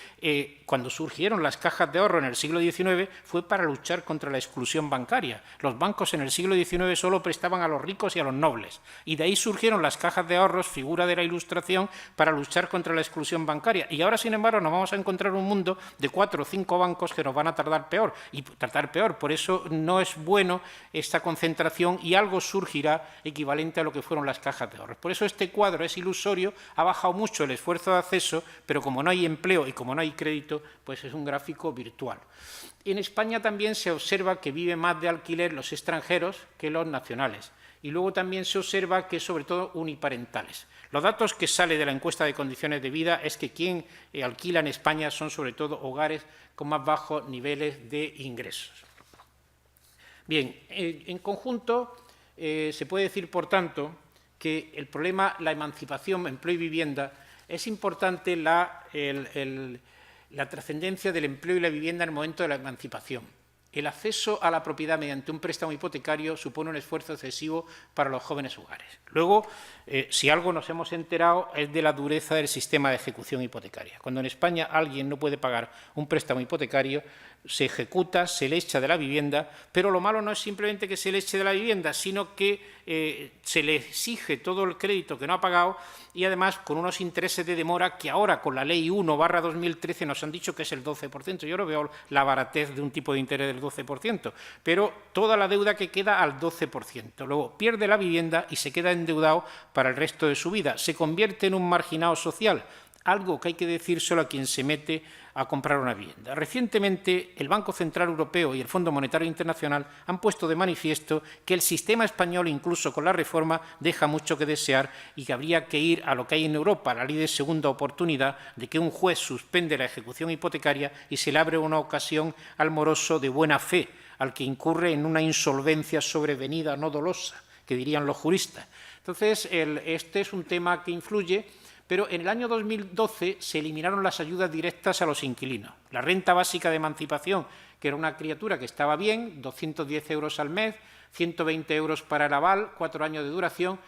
cuando surgieron las cajas de ahorro en el siglo XIX fue para luchar contra la exclusión bancaria. Los bancos en el siglo XIX solo prestaban a los ricos y a los nobles. Y de ahí surgieron las cajas de ahorros, figura de la Ilustración, para luchar contra la exclusión bancaria. Y ahora, sin embargo, nos vamos a encontrar un mundo de 4 o 5 bancos que nos van a tratar peor. Por eso no es bueno esta concentración, y algo surgirá equivalente a lo que fueron las cajas de ahorros. Por eso este cuadro es ilusorio, ha bajado mucho el esfuerzo de acceso, pero como no hay empleo y como no hay crédito, pues es un gráfico virtual. En España también se observa que viven más de alquiler los extranjeros que los nacionales. Y luego también se observa que, sobre todo, uniparentales. Los datos que sale de la encuesta de condiciones de vida es que quien alquila en España son, sobre todo, hogares con más bajos niveles de ingresos. Bien, en conjunto, se puede decir, por tanto, que el problema, la emancipación, empleo y vivienda, es importante la trascendencia del empleo y la vivienda en el momento de la emancipación. El acceso a la propiedad mediante un préstamo hipotecario supone un esfuerzo excesivo para los jóvenes hogares. Luego, si algo nos hemos enterado, es de la dureza del sistema de ejecución hipotecaria. Cuando en España alguien no puede pagar un préstamo hipotecario, se ejecuta, se le echa de la vivienda, pero lo malo no es simplemente que se le eche de la vivienda, sino que se le exige todo el crédito que no ha pagado, y además con unos intereses de demora que ahora, con la Ley 1/2013, nos han dicho que es el 12%. Yo no veo la baratez de un tipo de interés del 12%, pero toda la deuda que queda al 12%. Luego pierde la vivienda y se queda endeudado para el resto de su vida. Se convierte en un marginado social, algo que hay que decírselo a quien se mete a comprar una vivienda. Recientemente, el Banco Central Europeo y el Fondo Monetario Internacional han puesto de manifiesto que el sistema español, incluso con la reforma, deja mucho que desear, y que habría que ir a lo que hay en Europa, la ley de segunda oportunidad, de que un juez suspende la ejecución hipotecaria y se le abre una ocasión al moroso de buena fe, al que incurre en una insolvencia sobrevenida no dolosa, que dirían los juristas. Entonces, este es un tema que influye. Pero en el año 2012 se eliminaron las ayudas directas a los inquilinos. La renta básica de emancipación, que era una criatura que estaba bien, 210 euros al mes, 120 euros para el aval, 4 años de duración,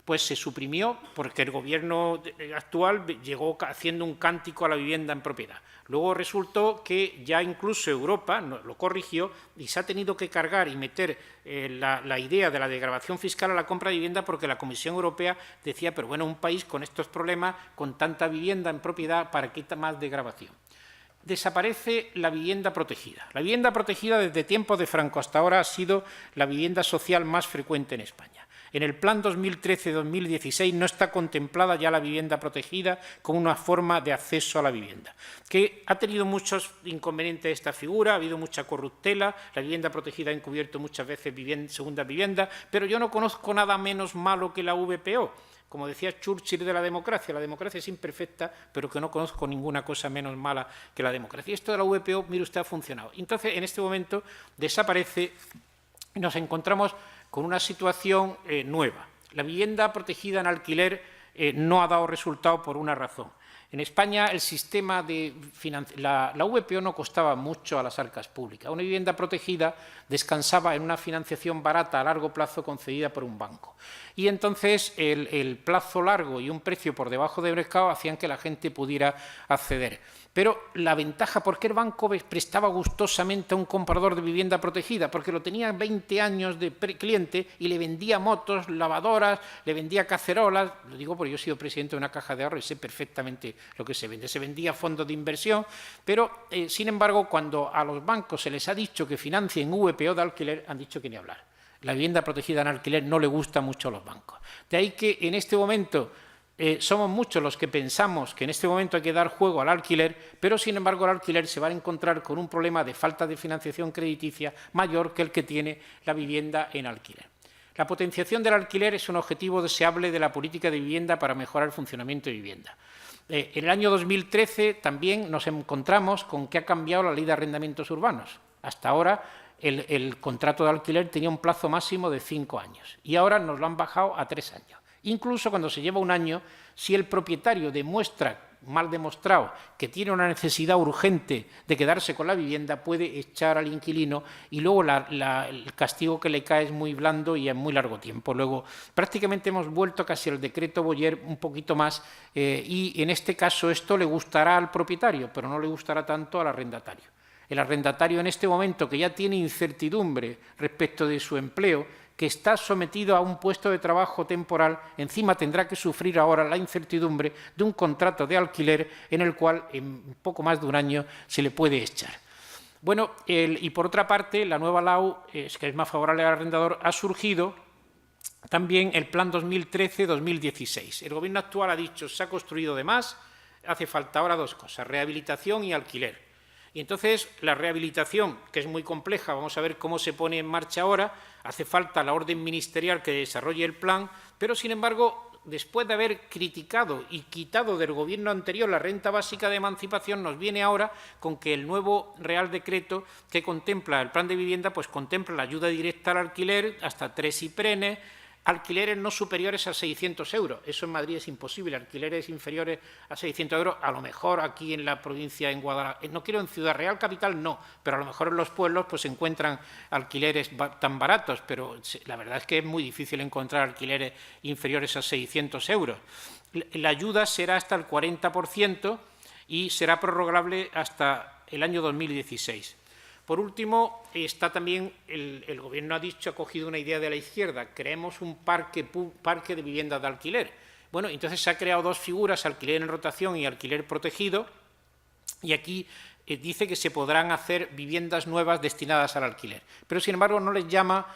pues se suprimió porque el Gobierno actual llegó haciendo un cántico a la vivienda en propiedad. Luego resultó que ya incluso Europa lo corrigió y se ha tenido que cargar y meter la idea de la desgravación fiscal a la compra de vivienda, porque la Comisión Europea decía, pero bueno, un país con estos problemas, con tanta vivienda en propiedad, ¿para qué más desgravación? Desaparece la vivienda protegida. La vivienda protegida desde tiempos de Franco hasta ahora ha sido la vivienda social más frecuente en España. En el Plan 2013-2016 no está contemplada ya la vivienda protegida como una forma de acceso a la vivienda, que ha tenido muchos inconvenientes esta figura, ha habido mucha corruptela, la vivienda protegida ha encubierto muchas veces segundas viviendas, pero yo no conozco nada menos malo que la VPO. Como decía Churchill de la democracia es imperfecta, pero que no conozco ninguna cosa menos mala que la democracia. Y esto de la VPO, mire usted, ha funcionado. Entonces, en este momento desaparece y nos encontramos con una situación nueva. La vivienda protegida en alquiler no ha dado resultado por una razón. En España el sistema de la VPO no costaba mucho a las arcas públicas. Una vivienda protegida descansaba en una financiación barata a largo plazo concedida por un banco. Y entonces el plazo largo y un precio por debajo del mercado hacían que la gente pudiera acceder. Pero la ventaja, ¿por qué el banco prestaba gustosamente a un comprador de vivienda protegida? Porque lo tenía 20 años de cliente y le vendía motos, lavadoras, le vendía cacerolas. Lo digo porque yo he sido presidente de una caja de ahorro y sé perfectamente lo que se vende. Se vendía fondos de inversión, pero, sin embargo, cuando a los bancos se les ha dicho que financien VPO de alquiler, han dicho que ni hablar. La vivienda protegida en alquiler no le gusta mucho a los bancos. De ahí que en este momento somos muchos los que pensamos que en este momento hay que dar juego al alquiler, pero sin embargo el alquiler se va a encontrar con un problema de falta de financiación crediticia mayor que el que tiene la vivienda en alquiler. La potenciación del alquiler es un objetivo deseable de la política de vivienda para mejorar el funcionamiento de vivienda. En el año 2013 también nos encontramos con que ha cambiado la ley de arrendamientos urbanos. Hasta ahora el contrato de alquiler tenía un plazo máximo de 5 años y ahora nos lo han bajado a 3 años. Incluso cuando se lleva un año, si el propietario demuestra, mal demostrado, que tiene una necesidad urgente de quedarse con la vivienda, puede echar al inquilino y luego el castigo que le cae es muy blando y en muy largo tiempo. Luego, prácticamente hemos vuelto casi al decreto Boyer un poquito más y en este caso esto le gustará al propietario, pero no le gustará tanto al arrendatario. El arrendatario en este momento, que ya tiene incertidumbre respecto de su empleo, que está sometido a un puesto de trabajo temporal, encima tendrá que sufrir ahora la incertidumbre de un contrato de alquiler en el cual en poco más de un año se le puede echar. Bueno, y por otra parte, la nueva LAU, que es más favorable al arrendador, ha surgido también el Plan 2013-2016. El Gobierno actual ha dicho, se ha construido de más, hace falta ahora dos cosas, rehabilitación y alquiler. Y entonces la rehabilitación, que es muy compleja, vamos a ver cómo se pone en marcha ahora, hace falta la orden ministerial que desarrolle el plan, pero sin embargo, después de haber criticado y quitado del Gobierno anterior la renta básica de emancipación, nos viene ahora con que el nuevo Real Decreto que contempla el plan de vivienda, pues contempla la ayuda directa al alquiler hasta 3 IPRENE, alquileres no superiores a 600 euros. Eso en Madrid es imposible, alquileres inferiores a 600 euros, a lo mejor aquí en la provincia, en Guadalajara, no quiero en Ciudad Real Capital, no, pero a lo mejor en los pueblos pues se encuentran alquileres tan baratos, pero la verdad es que es muy difícil encontrar alquileres inferiores a 600 euros. La ayuda será hasta el 40% y será prorrogable hasta el año 2016. Por último, está también, el Gobierno ha dicho, ha cogido una idea de la izquierda, creemos un parque de viviendas de alquiler. Bueno, entonces se han creado dos figuras, alquiler en rotación y alquiler protegido, y aquí dice que se podrán hacer viviendas nuevas destinadas al alquiler. Pero, sin embargo, no les llama,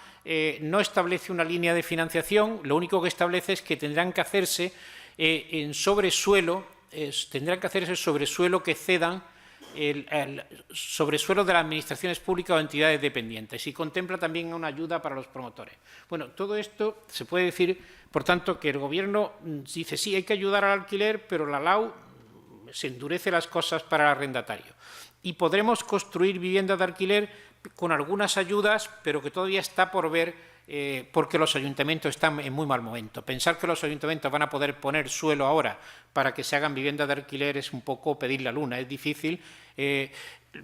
no establece una línea de financiación, lo único que establece es que tendrán que hacerse en sobresuelo, que cedan el sobresuelo de las administraciones públicas o entidades dependientes y contempla también una ayuda para los promotores. Bueno, todo esto se puede decir, por tanto, que el Gobierno dice sí, hay que ayudar al alquiler, pero la LAU se endurece las cosas para el arrendatario. Y podremos construir viviendas de alquiler con algunas ayudas, pero que todavía está por ver porque los ayuntamientos están en muy mal momento. Pensar que los ayuntamientos van a poder poner suelo ahora para que se hagan viviendas de alquiler es un poco pedir la luna, es difícil.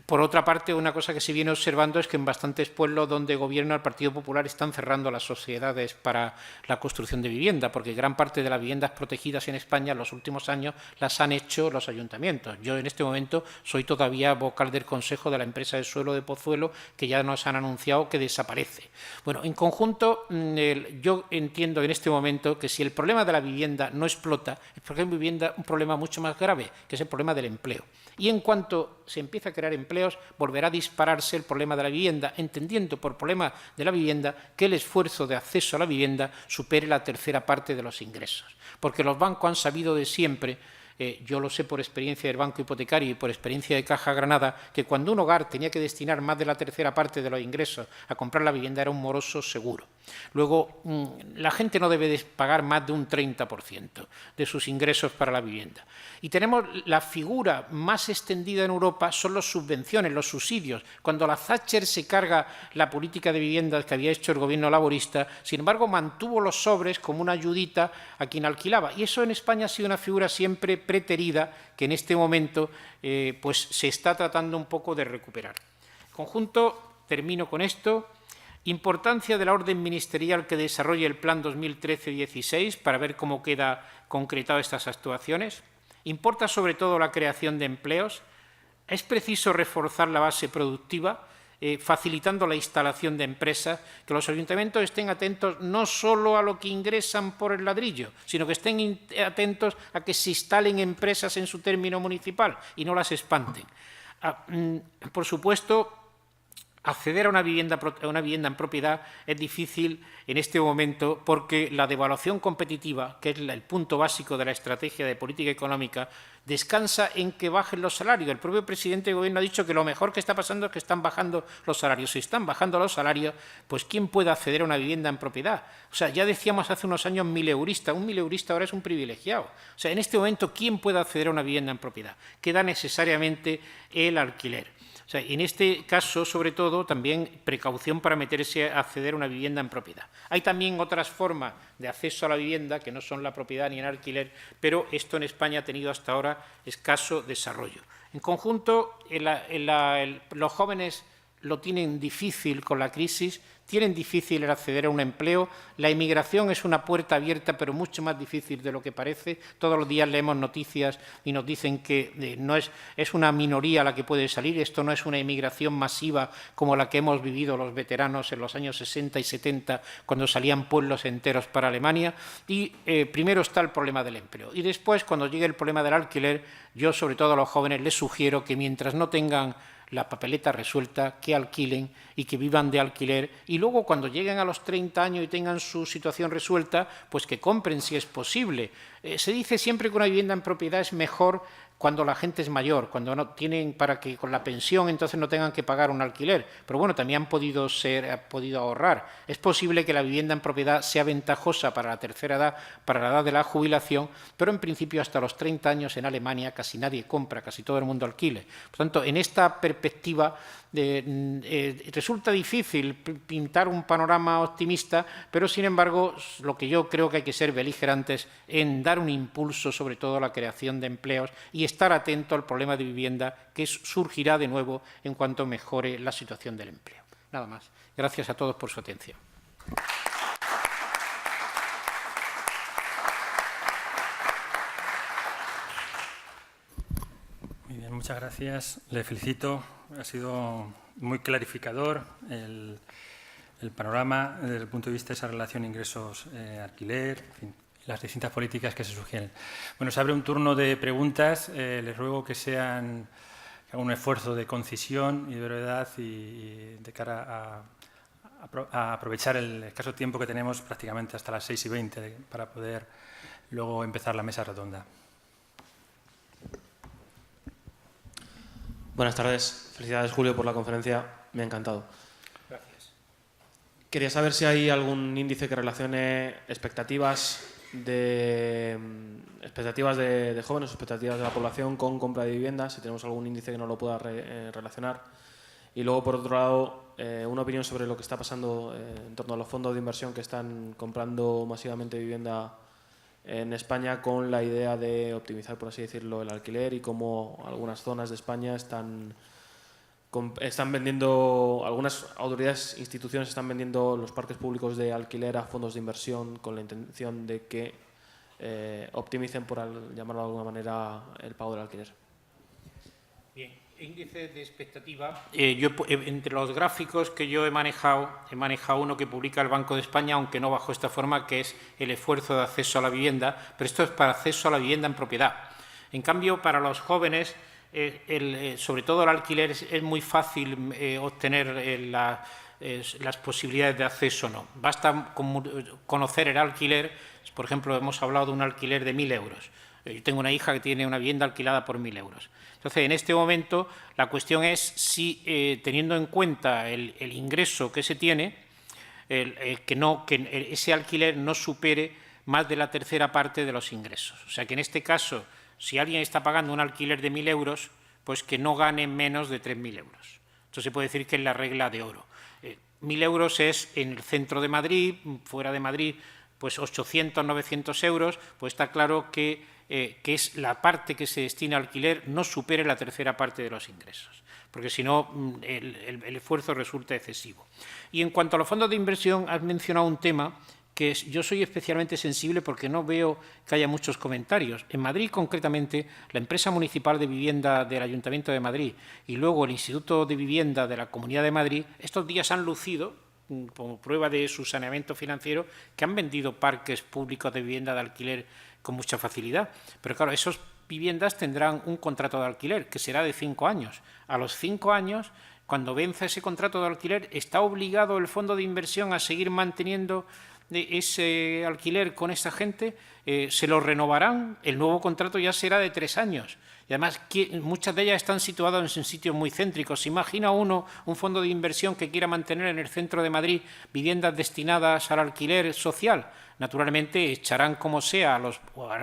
Por otra parte, una cosa que se viene observando es que en bastantes pueblos donde gobierna el Partido Popular están cerrando las sociedades para la construcción de vivienda, porque gran parte de las viviendas protegidas en España en los últimos años las han hecho los ayuntamientos. Yo en este momento soy todavía vocal del Consejo de la empresa de suelo de Pozuelo, que ya nos han anunciado que desaparece. Bueno, en conjunto, yo entiendo en este momento que si el problema de la vivienda no explota, es porque hay un problema mucho más grave, que es el problema del empleo. Y en cuanto se empieza a crear empleos, volverá a dispararse el problema de la vivienda, entendiendo por problema de la vivienda que el esfuerzo de acceso a la vivienda supere la tercera parte de los ingresos. Porque los bancos han sabido de siempre, yo lo sé por experiencia del Banco Hipotecario y por experiencia de Caja Granada, que cuando un hogar tenía que destinar más de la tercera parte de los ingresos a comprar la vivienda era un moroso seguro. Luego, la gente no debe de pagar más de un 30% de sus ingresos para la vivienda. Y tenemos la figura más extendida en Europa, son las subvenciones, los subsidios. Cuando la Thatcher se carga la política de vivienda que había hecho el gobierno laborista, sin embargo, mantuvo los sobres como una ayudita a quien alquilaba. Y eso en España ha sido una figura siempre preterida que en este momento pues se está tratando un poco de recuperar. En conjunto, termino con esto. Importancia de la orden ministerial que desarrolle el Plan 2013-16 para ver cómo queda concretado estas actuaciones. Importa sobre todo la creación de empleos. Es preciso reforzar la base productiva, facilitando la instalación de empresas, que los ayuntamientos estén atentos no solo a lo que ingresan por el ladrillo, sino que estén atentos a que se instalen empresas en su término municipal y no las espanten. Por supuesto, acceder a una vivienda en propiedad es difícil en este momento porque la devaluación competitiva, que es el punto básico de la estrategia de política económica, descansa en que bajen los salarios. El propio presidente del Gobierno ha dicho que lo mejor que está pasando es que están bajando los salarios. Si están bajando los salarios, pues ¿quién puede acceder a una vivienda en propiedad? O sea, ya decíamos hace unos años mileurista. Un mileurista ahora es un privilegiado. O sea, en este momento, ¿quién puede acceder a una vivienda en propiedad? Queda necesariamente el alquiler. O sea, en este caso, sobre todo, también precaución para meterse a acceder a una vivienda en propiedad. Hay también otras formas de acceso a la vivienda que no son la propiedad ni el alquiler, pero esto en España ha tenido hasta ahora escaso desarrollo. En conjunto, los jóvenes lo tienen difícil con la crisis, tienen difícil el acceder a un empleo. La inmigración es una puerta abierta, pero mucho más difícil de lo que parece. Todos los días leemos noticias y nos dicen que es una minoría la que puede salir. Esto no es una inmigración masiva como la que hemos vivido los veteranos en los años 60 y 70, cuando salían pueblos enteros para Alemania. Y primero está el problema del empleo. Y después, cuando llegue el problema del alquiler, yo, sobre todo a los jóvenes, les sugiero que mientras no tengan la papeleta resuelta, que alquilen y que vivan de alquiler, y luego cuando lleguen a los 30 años y tengan su situación resuelta, pues que compren si es posible. Se dice siempre que una vivienda en propiedad es mejor cuando la gente es mayor, cuando no tienen para que con la pensión entonces no tengan que pagar un alquiler. Pero bueno, también han podido ahorrar. Es posible que la vivienda en propiedad sea ventajosa para la tercera edad, para la edad de la jubilación, pero en principio hasta los 30 años en Alemania casi nadie compra, casi todo el mundo alquile. Por tanto, en esta perspectiva resulta difícil pintar un panorama optimista, pero sin embargo lo que yo creo que hay que ser beligerantes en dar un impulso sobre todo a la creación de empleos y estar atento al problema de vivienda que surgirá de nuevo en cuanto mejore la situación del empleo. Nada más. Gracias a todos por su atención. Muy bien, muchas gracias. Le felicito. Ha sido muy clarificador el panorama desde el punto de vista de esa relación ingresos-alquiler, en fin, las distintas políticas que se sugieren. Bueno, se abre un turno de preguntas. Les ruego que hagan un esfuerzo de concisión y de brevedad y de cara a aprovechar el escaso tiempo que tenemos prácticamente hasta las 6:20 para poder luego empezar la mesa redonda. Buenas tardes. Felicidades, Julio, por la conferencia. Me ha encantado. Gracias. Quería saber si hay algún índice que relacione expectativas de jóvenes, expectativas de la población con compra de viviendas, si tenemos algún índice que no lo pueda relacionar. Y luego, por otro lado, una opinión sobre lo que está pasando en torno a los fondos de inversión que están comprando masivamente vivienda en España con la idea de optimizar, por así decirlo, el alquiler y cómo algunas zonas de España están vendiendo, algunas autoridades, instituciones están vendiendo los parques públicos de alquiler a fondos de inversión con la intención de que optimicen, por llamarlo de alguna manera, el pago del alquiler. Bien, índice de expectativa. Entre los gráficos que yo he manejado uno que publica el Banco de España, aunque no bajo esta forma, que es el esfuerzo de acceso a la vivienda, pero esto es para acceso a la vivienda en propiedad. En cambio, para los jóvenes, sobre todo el alquiler, es muy fácil obtener las posibilidades de acceso o no. Basta conocer el alquiler. Por ejemplo, hemos hablado de un alquiler de 1.000 euros. Yo tengo una hija que tiene una vivienda alquilada por 1.000 euros. Entonces, en este momento, la cuestión es si, teniendo en cuenta el ingreso que se tiene, que ese alquiler no supere más de la tercera parte de los ingresos. O sea que en este caso, si alguien está pagando un alquiler de 1.000 euros, pues que no gane menos de 3.000 euros. Esto se puede decir que es la regla de oro. 1.000 euros es en el centro de Madrid, fuera de Madrid, pues 800, 900 euros, pues está claro que es la parte que se destina al alquiler no supere la tercera parte de los ingresos, porque si no el esfuerzo resulta excesivo. Y en cuanto a los fondos de inversión, has mencionado un tema que yo soy especialmente sensible porque no veo que haya muchos comentarios. En Madrid, concretamente, la empresa municipal de vivienda del Ayuntamiento de Madrid y luego el Instituto de Vivienda de la Comunidad de Madrid, estos días han lucido, como prueba de su saneamiento financiero, que han vendido parques públicos de vivienda de alquiler con mucha facilidad. Pero claro, esas viviendas tendrán un contrato de alquiler que será de 5 años. A los 5 años, cuando venza ese contrato de alquiler, está obligado el fondo de inversión a seguir manteniendo ese alquiler con esa gente, se lo renovarán, el nuevo contrato ya será de 3 años. Y además, muchas de ellas están situadas en sitios muy céntricos. ¿Se imagina uno un fondo de inversión que quiera mantener en el centro de Madrid viviendas destinadas al alquiler social? Naturalmente, echarán como sea a los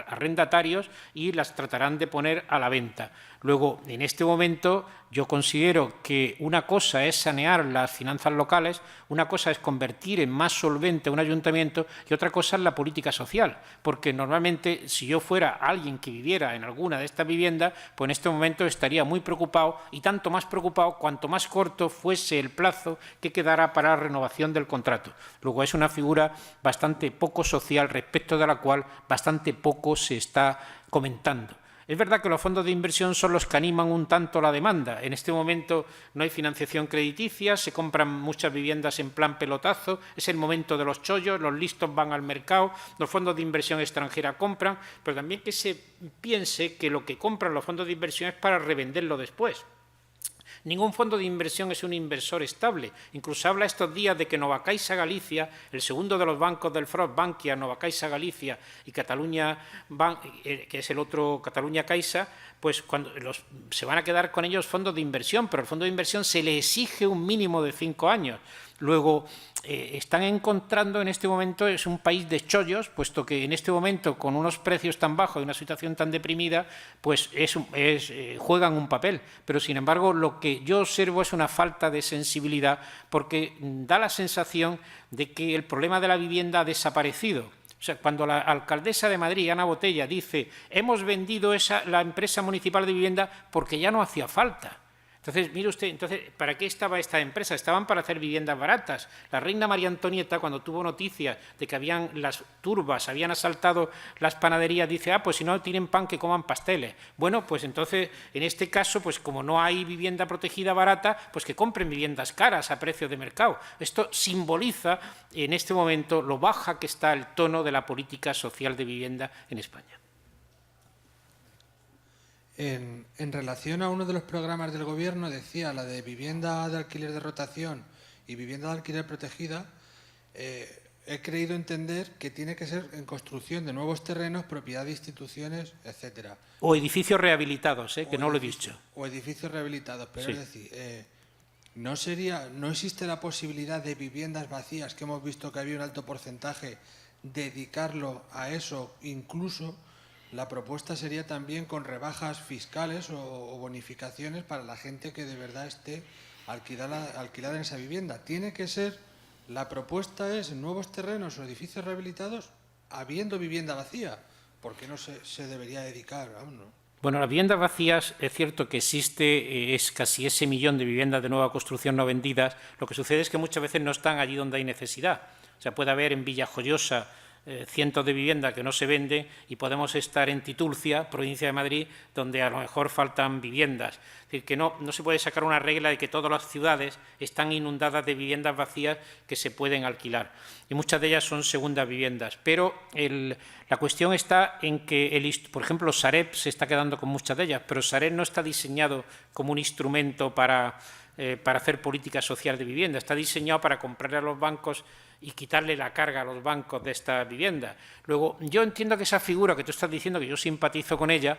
arrendatarios y las tratarán de poner a la venta. Luego, en este momento, yo considero que una cosa es sanear las finanzas locales, una cosa es convertir en más solvente un ayuntamiento y otra cosa es la política social. Porque normalmente, si yo fuera alguien que viviera en alguna de estas viviendas, pues en este momento estaría muy preocupado y tanto más preocupado cuanto más corto fuese el plazo que quedara para la renovación del contrato. Luego, es una figura bastante poco social respecto de la cual bastante poco se está comentando. Es verdad que los fondos de inversión son los que animan un tanto la demanda. En este momento no hay financiación crediticia, se compran muchas viviendas en plan pelotazo, es el momento de los chollos, los listos van al mercado, los fondos de inversión extranjera compran, pero también que se piense que lo que compran los fondos de inversión es para revenderlo después. Ningún fondo de inversión es un inversor estable. Incluso habla estos días de que Nova Caixa Galicia, el segundo de los bancos del FROB, Bankia, Nova Caixa Galicia y Cataluña, que es el otro Cataluña Caixa, pues cuando se van a quedar con ellos fondos de inversión, pero el fondo de inversión se le exige un mínimo de 5 años. Luego, están encontrando en este momento, es un país de chollos, puesto que en este momento, con unos precios tan bajos y una situación tan deprimida, pues juegan un papel. Pero, sin embargo, lo que yo observo es una falta de sensibilidad, porque da la sensación de que el problema de la vivienda ha desaparecido. O sea, cuando la alcaldesa de Madrid, Ana Botella, dice hemos vendido la empresa municipal de vivienda porque ya no hacía falta. Entonces, mire usted, ¿para qué estaba esta empresa? Estaban para hacer viviendas baratas. La reina María Antonieta, cuando tuvo noticias de que las turbas habían asaltado las panaderías, dice, pues si no tienen pan, que coman pasteles. Bueno, pues entonces, en este caso, pues como no hay vivienda protegida barata, pues que compren viviendas caras a precio de mercado. Esto simboliza, en este momento, lo baja que está el tono de la política social de vivienda en España. En relación a uno de los programas del Gobierno, decía la de vivienda de alquiler de rotación y vivienda de alquiler protegida, he creído entender que tiene que ser en construcción de nuevos terrenos, propiedad de instituciones, etcétera. O edificios rehabilitados, que no lo he dicho. O edificios rehabilitados, pero sí. Es decir, ¿no existe la posibilidad de viviendas vacías, que hemos visto que había un alto porcentaje, dedicarlo a eso? Incluso la propuesta sería también con rebajas fiscales o bonificaciones para la gente que de verdad esté alquilada en esa vivienda. Tiene que ser, la propuesta es nuevos terrenos o edificios rehabilitados habiendo vivienda vacía. ¿Por qué no se debería dedicar aún, no? Bueno, las viviendas vacías, es cierto que existe, es casi ese millón de viviendas de nueva construcción no vendidas. Lo que sucede es que muchas veces no están allí donde hay necesidad. O sea, puede haber en Villajoyosa cientos de viviendas que no se venden y podemos estar en Titulcia, provincia de Madrid, donde a lo mejor faltan viviendas. Es decir, que no se puede sacar una regla de que todas las ciudades están inundadas de viviendas vacías que se pueden alquilar. Y muchas de ellas son segundas viviendas. Pero la cuestión está en que, por ejemplo, Sareb se está quedando con muchas de ellas, pero Sareb no está diseñado como un instrumento para hacer política social de vivienda. Está diseñado para comprarle a los bancos y quitarle la carga a los bancos de esta vivienda. Luego, yo entiendo que esa figura que tú estás diciendo, que yo simpatizo con ella,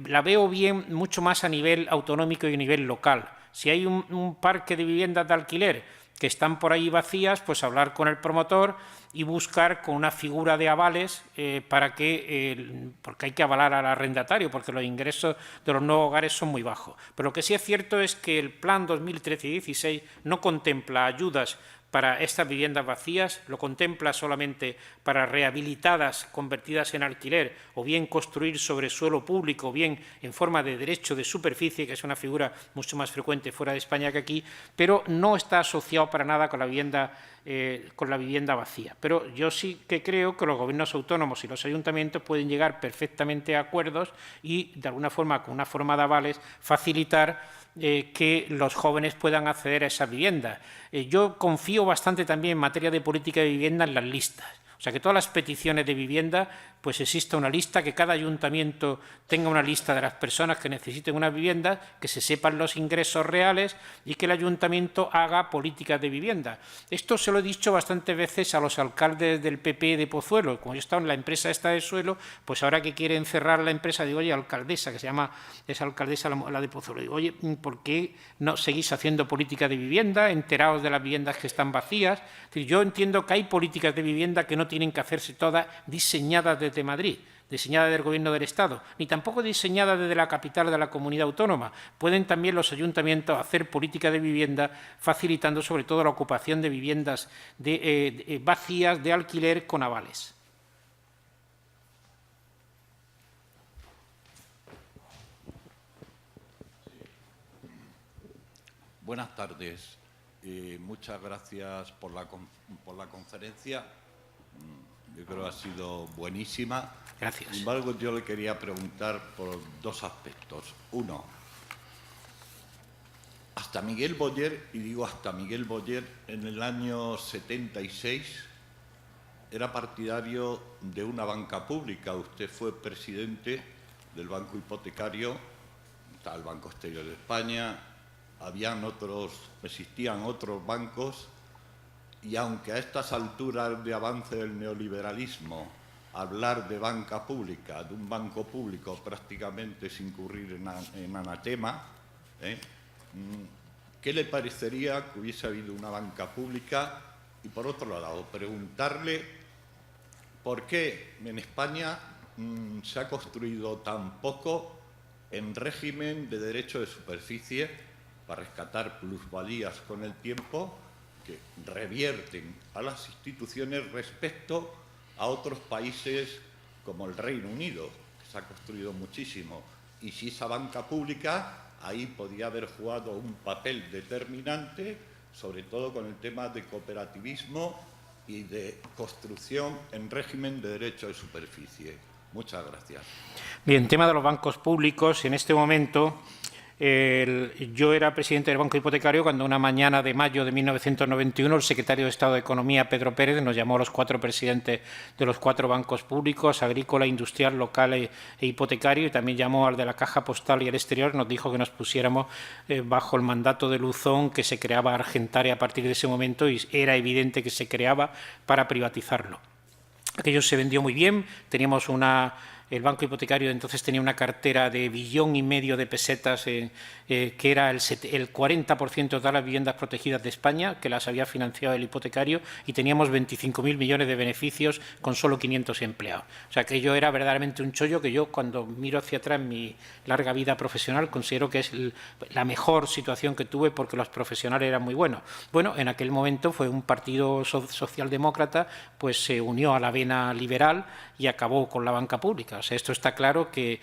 la veo bien mucho más a nivel autonómico y a nivel local. Si hay un parque de viviendas de alquiler que están por ahí vacías, pues hablar con el promotor y buscar con una figura de avales porque hay que avalar al arrendatario, porque los ingresos de los nuevos hogares son muy bajos. Pero lo que sí es cierto es que el plan 2013-16 no contempla ayudas para estas viviendas vacías, lo contempla solamente para rehabilitadas, convertidas en alquiler, o bien construir sobre suelo público, o bien en forma de derecho de superficie, que es una figura mucho más frecuente fuera de España que aquí, pero no está asociado para nada con la vivienda vacía. Pero yo sí que creo que los gobiernos autónomos y los ayuntamientos pueden llegar perfectamente a acuerdos y, de alguna forma, con una forma de avales, facilitar que los jóvenes puedan acceder a esas viviendas. Yo confío bastante también en materia de política de vivienda en las listas. O sea, que todas las peticiones de vivienda, pues exista una lista, que cada ayuntamiento tenga una lista de las personas que necesiten una vivienda, que se sepan los ingresos reales y que el ayuntamiento haga políticas de vivienda. Esto se lo he dicho bastantes veces a los alcaldes del PP de Pozuelo. Como yo he estado en la empresa esta de suelo, pues ahora que quieren cerrar la empresa, digo, oye, alcaldesa, que se llama esa alcaldesa la de Pozuelo, digo, oye, ¿por qué no seguís haciendo política de vivienda, enterados de las viviendas que están vacías? Es decir, yo entiendo que hay políticas de vivienda que no tienen que hacerse todas diseñadas desde Madrid, diseñadas del Gobierno del Estado, ni tampoco diseñadas desde la capital de la comunidad autónoma. Pueden también los ayuntamientos hacer política de vivienda, facilitando sobre todo la ocupación de viviendas vacías de alquiler con avales. Buenas tardes. Muchas gracias por la conferencia. Yo creo que ha sido buenísima. Gracias. Sin embargo, yo le quería preguntar por dos aspectos. Uno, hasta Miguel Boyer, y digo hasta Miguel Boyer, en el año 76 era partidario de una banca pública. Usted fue presidente del Banco Hipotecario, está el Banco Exterior de España, existían otros bancos, y aunque a estas alturas de avance del neoliberalismo hablar de banca pública, de un banco público, prácticamente es incurrir en anatema, ¿qué le parecería que hubiese habido una banca pública? Y por otro lado, preguntarle por qué en España se ha construido tan poco en régimen de derecho de superficie para rescatar plusvalías con el tiempo que revierten a las instituciones respecto a otros países como el Reino Unido, que se ha construido muchísimo. Y si esa banca pública ahí podía haber jugado un papel determinante, sobre todo con el tema de cooperativismo y de construcción en régimen de derecho de superficie. Muchas gracias. Bien, tema de los bancos públicos, en este momento yo era presidente del Banco Hipotecario cuando una mañana de mayo de 1991 el secretario de Estado de Economía, Pedro Pérez, nos llamó a los 4 presidentes de los 4 bancos públicos, agrícola, industrial, local e hipotecario, y también llamó al de la Caja Postal y el Exterior, nos dijo que nos pusiéramos bajo el mandato de Luzón, que se creaba Argentaria a partir de ese momento, y era evidente que se creaba para privatizarlo. Aquello se vendió muy bien, teníamos el Banco Hipotecario entonces tenía una cartera de 1,5 billones de pesetas, que era el 40% de todas las viviendas protegidas de España, que las había financiado el hipotecario, y teníamos 25.000 millones de beneficios con solo 500 empleados. O sea, que aquello era verdaderamente un chollo que yo, cuando miro hacia atrás en mi larga vida profesional, considero que es la mejor situación que tuve, porque los profesionales eran muy buenos. Bueno, en aquel momento fue un partido socialdemócrata, pues se unió a la vena liberal y acabó con la banca pública. O sea, esto está claro que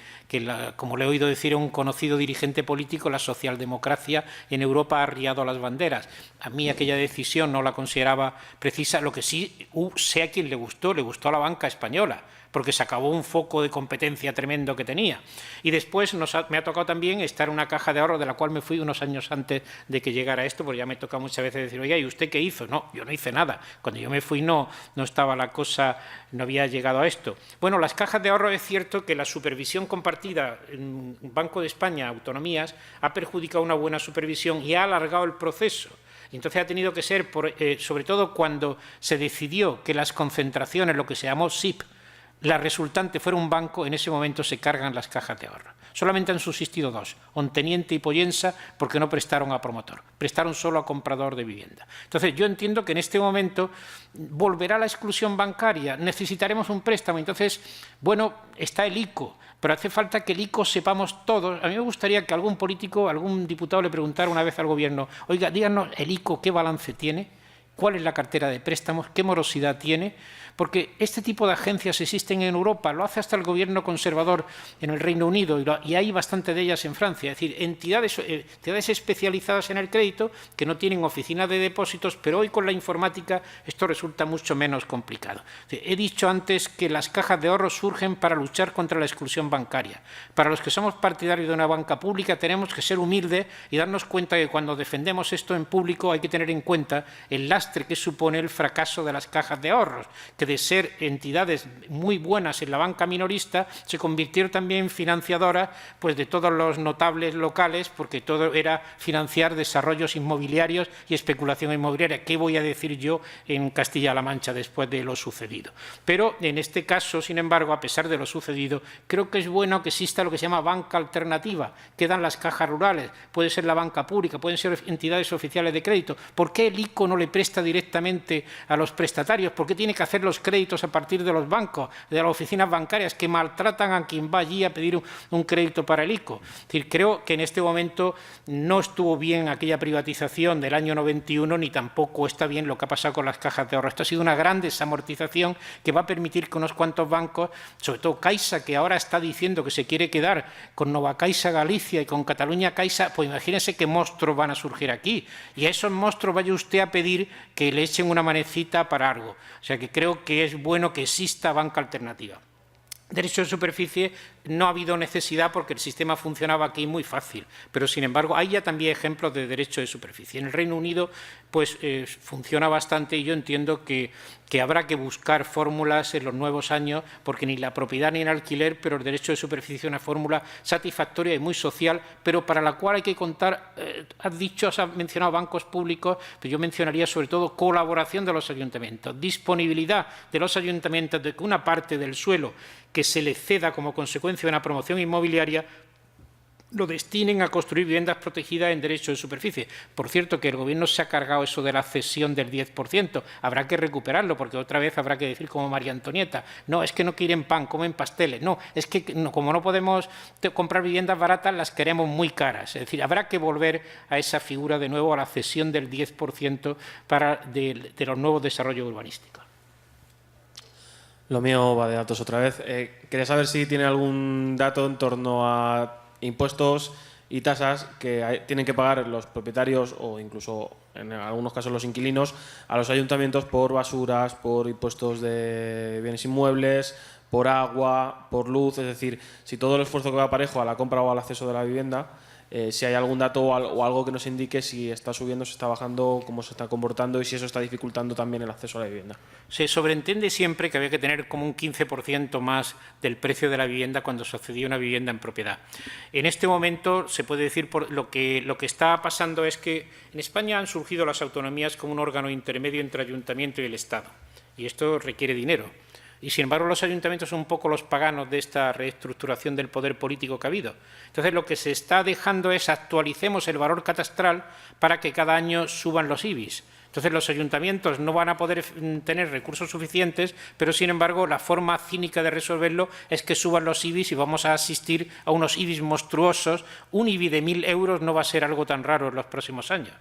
como le he oído decir a un conocido dirigente político, la socialdemocracia en Europa ha arriado las banderas. A mí aquella decisión no la consideraba precisa. Lo que sí sé a quien le gustó a la banca española, porque se acabó un foco de competencia tremendo que tenía. Y después me ha tocado también estar en una caja de ahorro, de la cual me fui unos años antes de que llegara esto, porque ya me toca muchas veces decir, oye, ¿y usted qué hizo? No, yo no hice nada. Cuando yo me fui no estaba la cosa, no había llegado a esto. Bueno, las cajas de ahorro, es cierto que la supervisión compartida en Banco de España, autonomías, ha perjudicado una buena supervisión y ha alargado el proceso. Y entonces ha tenido que ser, sobre todo cuando se decidió que las concentraciones, lo que se llamó SIP, la resultante fuera un banco, en ese momento se cargan las cajas de ahorro. Solamente han subsistido dos, Onteniente y Pollensa, porque no prestaron a promotor, prestaron solo a comprador de vivienda. Entonces, yo entiendo que en este momento volverá la exclusión bancaria, necesitaremos un préstamo. Entonces, bueno, está el ICO, pero hace falta que el ICO sepamos todos. A mí me gustaría que algún político, algún diputado le preguntara una vez al Gobierno, oiga, díganos el ICO qué balance tiene, cuál es la cartera de préstamos, qué morosidad tiene, porque este tipo de agencias existen en Europa, lo hace hasta el gobierno conservador en el Reino Unido y hay bastante de ellas en Francia, es decir, entidades especializadas en el crédito que no tienen oficina de depósitos, pero hoy con la informática esto resulta mucho menos complicado. He dicho antes que las cajas de ahorro surgen para luchar contra la exclusión bancaria. Para los que somos partidarios de una banca pública tenemos que ser humildes y darnos cuenta que cuando defendemos esto en público hay que tener en cuenta el lastre que supone el fracaso de las cajas de ahorros, que de ser entidades muy buenas en la banca minorista se convirtieron también en financiadoras pues, de todos los notables locales, porque todo era financiar desarrollos inmobiliarios y especulación inmobiliaria. ¿Qué voy a decir yo en Castilla-La Mancha después de lo sucedido? Pero en este caso, sin embargo, a pesar de lo sucedido, creo que es bueno que exista lo que se llama banca alternativa. Quedan las cajas rurales, puede ser la banca pública, pueden ser entidades oficiales de crédito. ¿Por qué el ICO no le presta directamente a los prestatarios? ¿Por qué tiene que hacer los créditos a partir de los bancos, de las oficinas bancarias que maltratan a quien va allí a pedir un crédito para el ICO? Es decir, creo que en este momento no estuvo bien aquella privatización del año 91 ni tampoco está bien lo que ha pasado con las cajas de ahorro. Esto ha sido una gran desamortización que va a permitir que unos cuantos bancos, sobre todo Caixa, que ahora está diciendo que se quiere quedar con Nova Caixa Galicia y con Cataluña Caixa, pues imagínense qué monstruos van a surgir aquí. Y a esos monstruos vaya usted a pedir que le echen una manecita para algo. O sea que creo que es bueno que exista banca alternativa. Derecho de superficie no ha habido necesidad porque el sistema funcionaba aquí muy fácil, pero sin embargo hay ya también ejemplos de derecho de superficie. En el Reino Unido pues funciona bastante y yo entiendo que habrá que buscar fórmulas en los nuevos años porque ni la propiedad ni el alquiler, pero el derecho de superficie es una fórmula satisfactoria y muy social, pero para la cual hay que contar, has mencionado bancos públicos, pero yo mencionaría sobre todo colaboración de los ayuntamientos, disponibilidad de los ayuntamientos de que una parte del suelo que se les ceda como consecuencia de una promoción inmobiliaria lo destinen a construir viviendas protegidas en derecho de superficie. Por cierto, que el Gobierno se ha cargado eso de la cesión del 10%. Habrá que recuperarlo, porque otra vez habrá que decir como María Antonieta, no, es que no quieren pan, comen pasteles. No, es que como no podemos comprar viviendas baratas, las queremos muy caras. Es decir, habrá que volver a esa figura de nuevo, a la cesión del 10% de los nuevos desarrollos urbanísticos. Lo mío va de datos otra vez. Quería saber si tiene algún dato en torno a impuestos y tasas que tienen que pagar los propietarios o incluso en algunos casos los inquilinos a los ayuntamientos por basuras, por impuestos de bienes inmuebles, por agua, por luz. Es decir, si todo el esfuerzo que va parejo a la compra o al acceso de la vivienda, si hay algún dato o algo que nos indique si está subiendo, si está bajando, cómo se está comportando y si eso está dificultando también el acceso a la vivienda. Se sobreentiende siempre que había que tener como un 15% más del precio de la vivienda cuando se accedía a una vivienda en propiedad. En este momento se puede decir lo que está pasando es que en España han surgido las autonomías como un órgano intermedio entre ayuntamiento y el Estado, y esto requiere dinero. Y, sin embargo, los ayuntamientos son un poco los paganos de esta reestructuración del poder político que ha habido. Entonces, lo que se está dejando es actualicemos el valor catastral para que cada año suban los IBIs. Entonces, los ayuntamientos no van a poder tener recursos suficientes, pero, sin embargo, la forma cínica de resolverlo es que suban los IBIs y vamos a asistir a unos IBIs monstruosos. Un IBI de 1.000 euros no va a ser algo tan raro en los próximos años.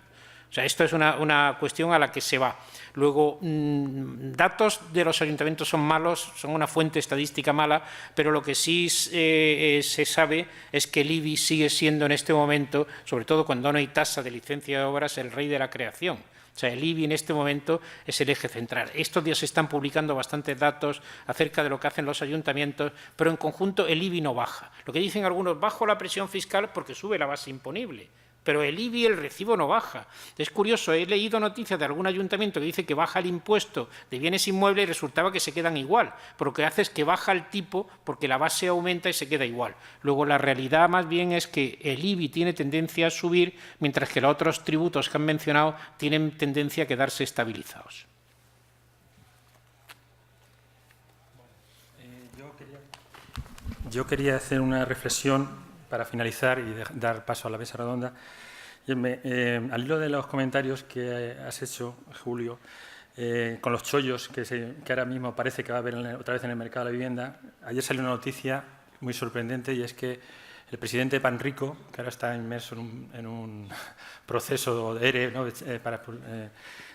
O sea, esto es una cuestión a la que se va. Luego, datos de los ayuntamientos son malos, son una fuente estadística mala, pero lo que sí se sabe es que el IBI sigue siendo en este momento, sobre todo cuando no hay tasa de licencia de obras, el rey de la creación. O sea, el IBI en este momento es el eje central. Estos días se están publicando bastantes datos acerca de lo que hacen los ayuntamientos, pero en conjunto el IBI no baja. Lo que dicen algunos, bajo la presión fiscal porque sube la base imponible. Pero el IBI, el recibo, no baja. Es curioso, he leído noticias de algún ayuntamiento que dice que baja el impuesto de bienes inmuebles y resultaba que se quedan igual. Pero lo que hace es que baja el tipo porque la base aumenta y se queda igual. Luego, la realidad más bien es que el IBI tiene tendencia a subir, mientras que los otros tributos que han mencionado tienen tendencia a quedarse estabilizados. Yo quería hacer una reflexión para finalizar y dar paso a la mesa redonda, al hilo de los comentarios que has hecho, Julio, con los chollos que ahora mismo parece que va a haber otra vez en el mercado de la vivienda, ayer salió una noticia muy sorprendente y es que el presidente de Panrico, que ahora está inmerso en un proceso de ERE, ¿no?, para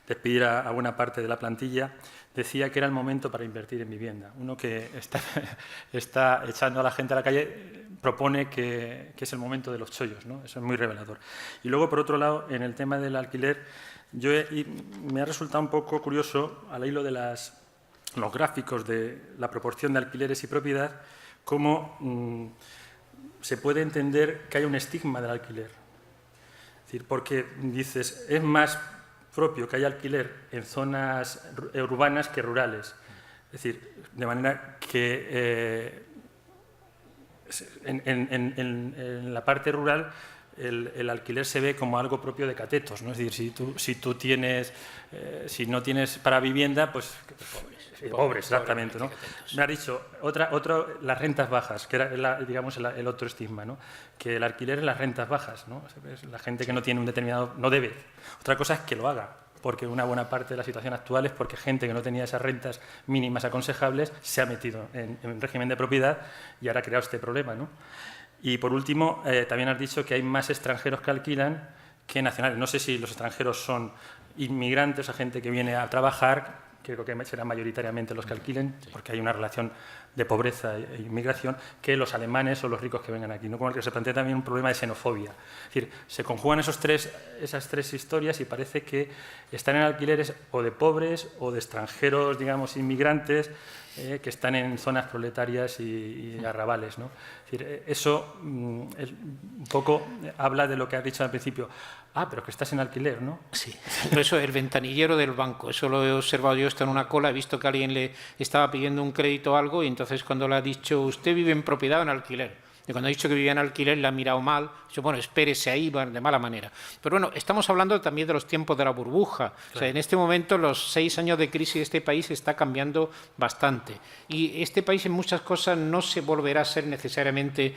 despedir a buena parte de la plantilla, decía que era el momento para invertir en vivienda. Uno que está echando a la gente a la calle propone que es el momento de los chollos, ¿no? Eso es muy revelador. Y luego, por otro lado, en el tema del alquiler, me ha resultado un poco curioso, al hilo de los gráficos de la proporción de alquileres y propiedad, cómo se puede entender que hay un estigma del alquiler. Es decir, porque dices, es más propio que haya alquiler en zonas urbanas que rurales. Es decir, de manera que en la parte rural el alquiler se ve como algo propio de catetos, ¿no? Es decir, si no tienes para vivienda, pues pobres, exactamente, ¿no? Me ha dicho las rentas bajas, que era digamos el otro estigma, ¿no? Que el alquiler es las rentas bajas, ¿no? Es la gente que no tiene un determinado, no debe. Otra cosa es que lo haga, porque una buena parte de la situación actual es porque gente que no tenía esas rentas mínimas aconsejables se ha metido en régimen de propiedad y ahora ha creado este problema, ¿no? Y por último, también has dicho que hay más extranjeros que alquilan que nacionales. No sé si los extranjeros son inmigrantes o gente que viene a trabajar, creo que serán mayoritariamente los que alquilen, porque hay una relación de pobreza e inmigración, que los alemanes o los ricos que vengan aquí, ¿no? Como el que se plantea también un problema de xenofobia. Es decir, se conjugan esas tres historias y parece que están en alquileres o de pobres o de extranjeros, digamos, inmigrantes, que están en zonas proletarias y arrabales, ¿no? Es decir, eso un poco habla de lo que has dicho al principio. Ah, pero que estás en alquiler, ¿no? Sí, pero eso es el ventanillero del banco. Eso lo he observado yo, está en una cola, he visto que alguien le estaba pidiendo un crédito o algo y entonces cuando le ha dicho, ¿usted vive en propiedad o en alquiler? Y cuando ha dicho que vivía en alquiler, le ha mirado mal. Yo, bueno, espérese ahí, de mala manera. Pero bueno, estamos hablando también de los tiempos de la burbuja. Claro. O sea, en este momento, los 6 años de crisis de este país está cambiando bastante. Y este país en muchas cosas no se volverá a ser necesariamente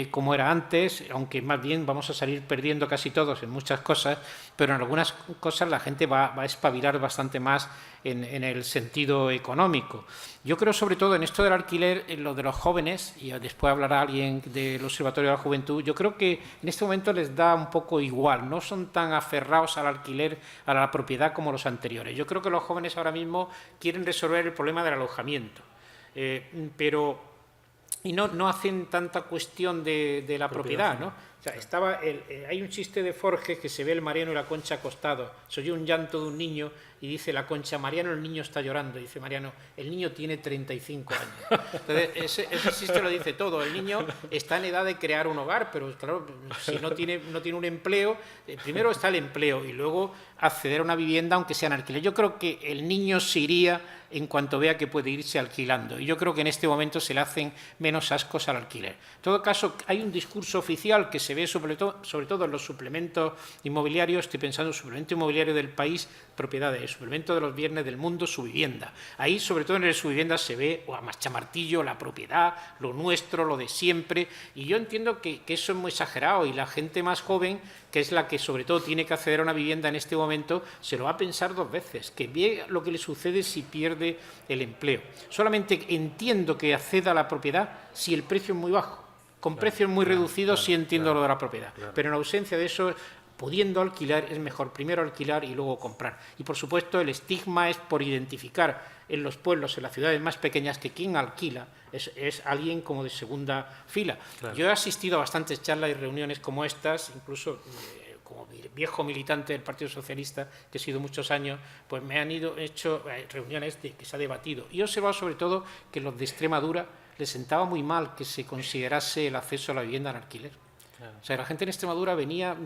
como era antes, aunque más bien vamos a salir perdiendo casi todos en muchas cosas, pero en algunas cosas la gente va a espabilar bastante más en el sentido económico. Yo creo sobre todo en esto del alquiler, en lo de los jóvenes, y después hablará alguien del Observatorio de la Juventud, yo creo que en este momento les da un poco igual, no son tan aferrados al alquiler, a la propiedad como los anteriores. Yo creo que los jóvenes ahora mismo quieren resolver el problema del alojamiento, y no hacen tanta cuestión de la propiedad, ¿no? O sea, hay un chiste de Forges que se ve el Mariano y la Concha acostados, se oye un llanto de un niño y dice la Concha, Mariano, el niño está llorando, y dice Mariano, el niño tiene 35 años. Entonces, ese chiste lo dice todo, el niño está en edad de crear un hogar, pero claro, si no tiene un empleo, primero está el empleo y luego acceder a una vivienda, aunque sea en alquiler. Yo creo que el niño se iría en cuanto vea que puede irse alquilando, y yo creo que en este momento se le hacen menos ascos al alquiler. En todo caso, hay un discurso oficial que se ve sobre todo en los suplementos inmobiliarios, estoy pensando en el suplemento inmobiliario del País, propiedades, suplemento de los Viernes del Mundo, su vivienda. Ahí, sobre todo en el su vivienda, se ve a marchamartillo la propiedad, lo nuestro, lo de siempre, y yo entiendo que eso es muy exagerado, y la gente más joven, que es la que sobre todo tiene que acceder a una vivienda en este momento, se lo va a pensar 2 veces, que ve lo que le sucede si pierde el empleo. Solamente entiendo que acceda a la propiedad si el precio es muy bajo. Con precios muy reducidos sí entiendo lo de la propiedad, pero en ausencia de eso, pudiendo alquilar, es mejor primero alquilar y luego comprar. Y por supuesto el estigma es por identificar en los pueblos, en las ciudades más pequeñas, que quien alquila es alguien como de segunda fila. Claro. Yo he asistido a bastantes charlas y reuniones como estas, incluso como viejo militante del Partido Socialista, que he sido muchos años, pues me han hecho reuniones que se ha debatido. Y he observado sobre todo que los de Extremadura les sentaba muy mal que se considerase el acceso a la vivienda en alquiler. Claro. O sea, la gente en Extremadura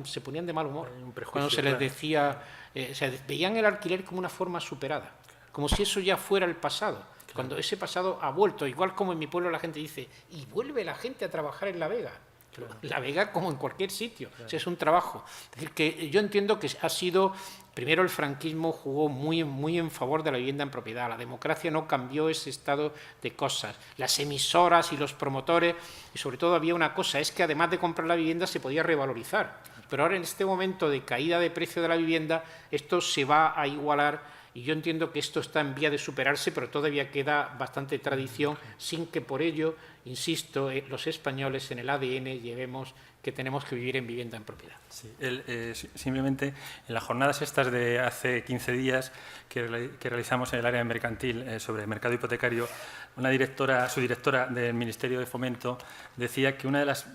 se ponían de mal humor cuando se les decía, o sea, veían el alquiler como una forma superada, como si eso ya fuera el pasado, cuando ese pasado ha vuelto, igual como en mi pueblo la gente dice, y vuelve la gente a trabajar en La Vega. La Vega como en cualquier sitio, o sea, es un trabajo. Es decir, que yo entiendo que ha sido, primero el franquismo jugó muy en favor de la vivienda en propiedad, la democracia no cambió ese estado de cosas, las emisoras y los promotores, y sobre todo había una cosa, es que además de comprar la vivienda se podía revalorizar, pero ahora en este momento de caída de precio de la vivienda, esto se va a igualar. Y yo entiendo que esto está en vía de superarse, pero todavía queda bastante tradición, sin que por ello, insisto, los españoles en el ADN llevemos que tenemos que vivir en vivienda en propiedad. Sí, simplemente en las jornadas estas de hace 15 días que realizamos en el área mercantil sobre el mercado hipotecario, su directora del Ministerio de Fomento decía que una de las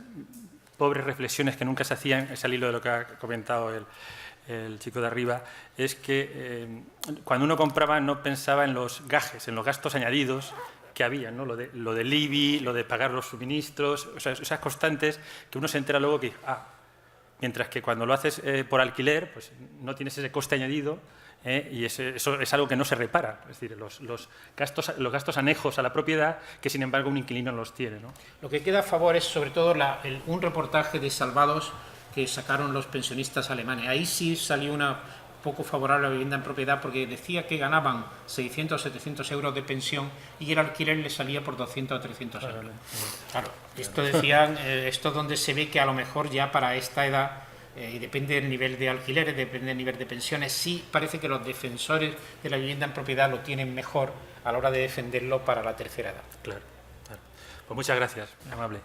pobres reflexiones que nunca se hacían, es al hilo de lo que ha comentado el chico de arriba, es que cuando uno compraba no pensaba en los gajes, en los gastos añadidos que había, ¿no? Lo del IBI, lo de pagar los suministros, o sea, esas constantes que uno se entera luego que, mientras que cuando lo haces por alquiler, pues no tienes ese coste añadido y eso es algo que no se repara, es decir, los gastos anejos a la propiedad que sin embargo un inquilino no los tiene, ¿no? Lo que queda a favor es sobre todo un reportaje de Salvados que sacaron los pensionistas alemanes. Ahí sí salió una poco favorable a la vivienda en propiedad porque decía que ganaban 600 o 700 euros de pensión y el alquiler les salía por 200 o 300 euros. Claro, esto decían, esto es donde se ve que a lo mejor ya para esta edad, y depende del nivel de alquileres, depende del nivel de pensiones, sí parece que los defensores de la vivienda en propiedad lo tienen mejor a la hora de defenderlo para la tercera edad. Claro, claro. Pues muchas gracias, muy amable.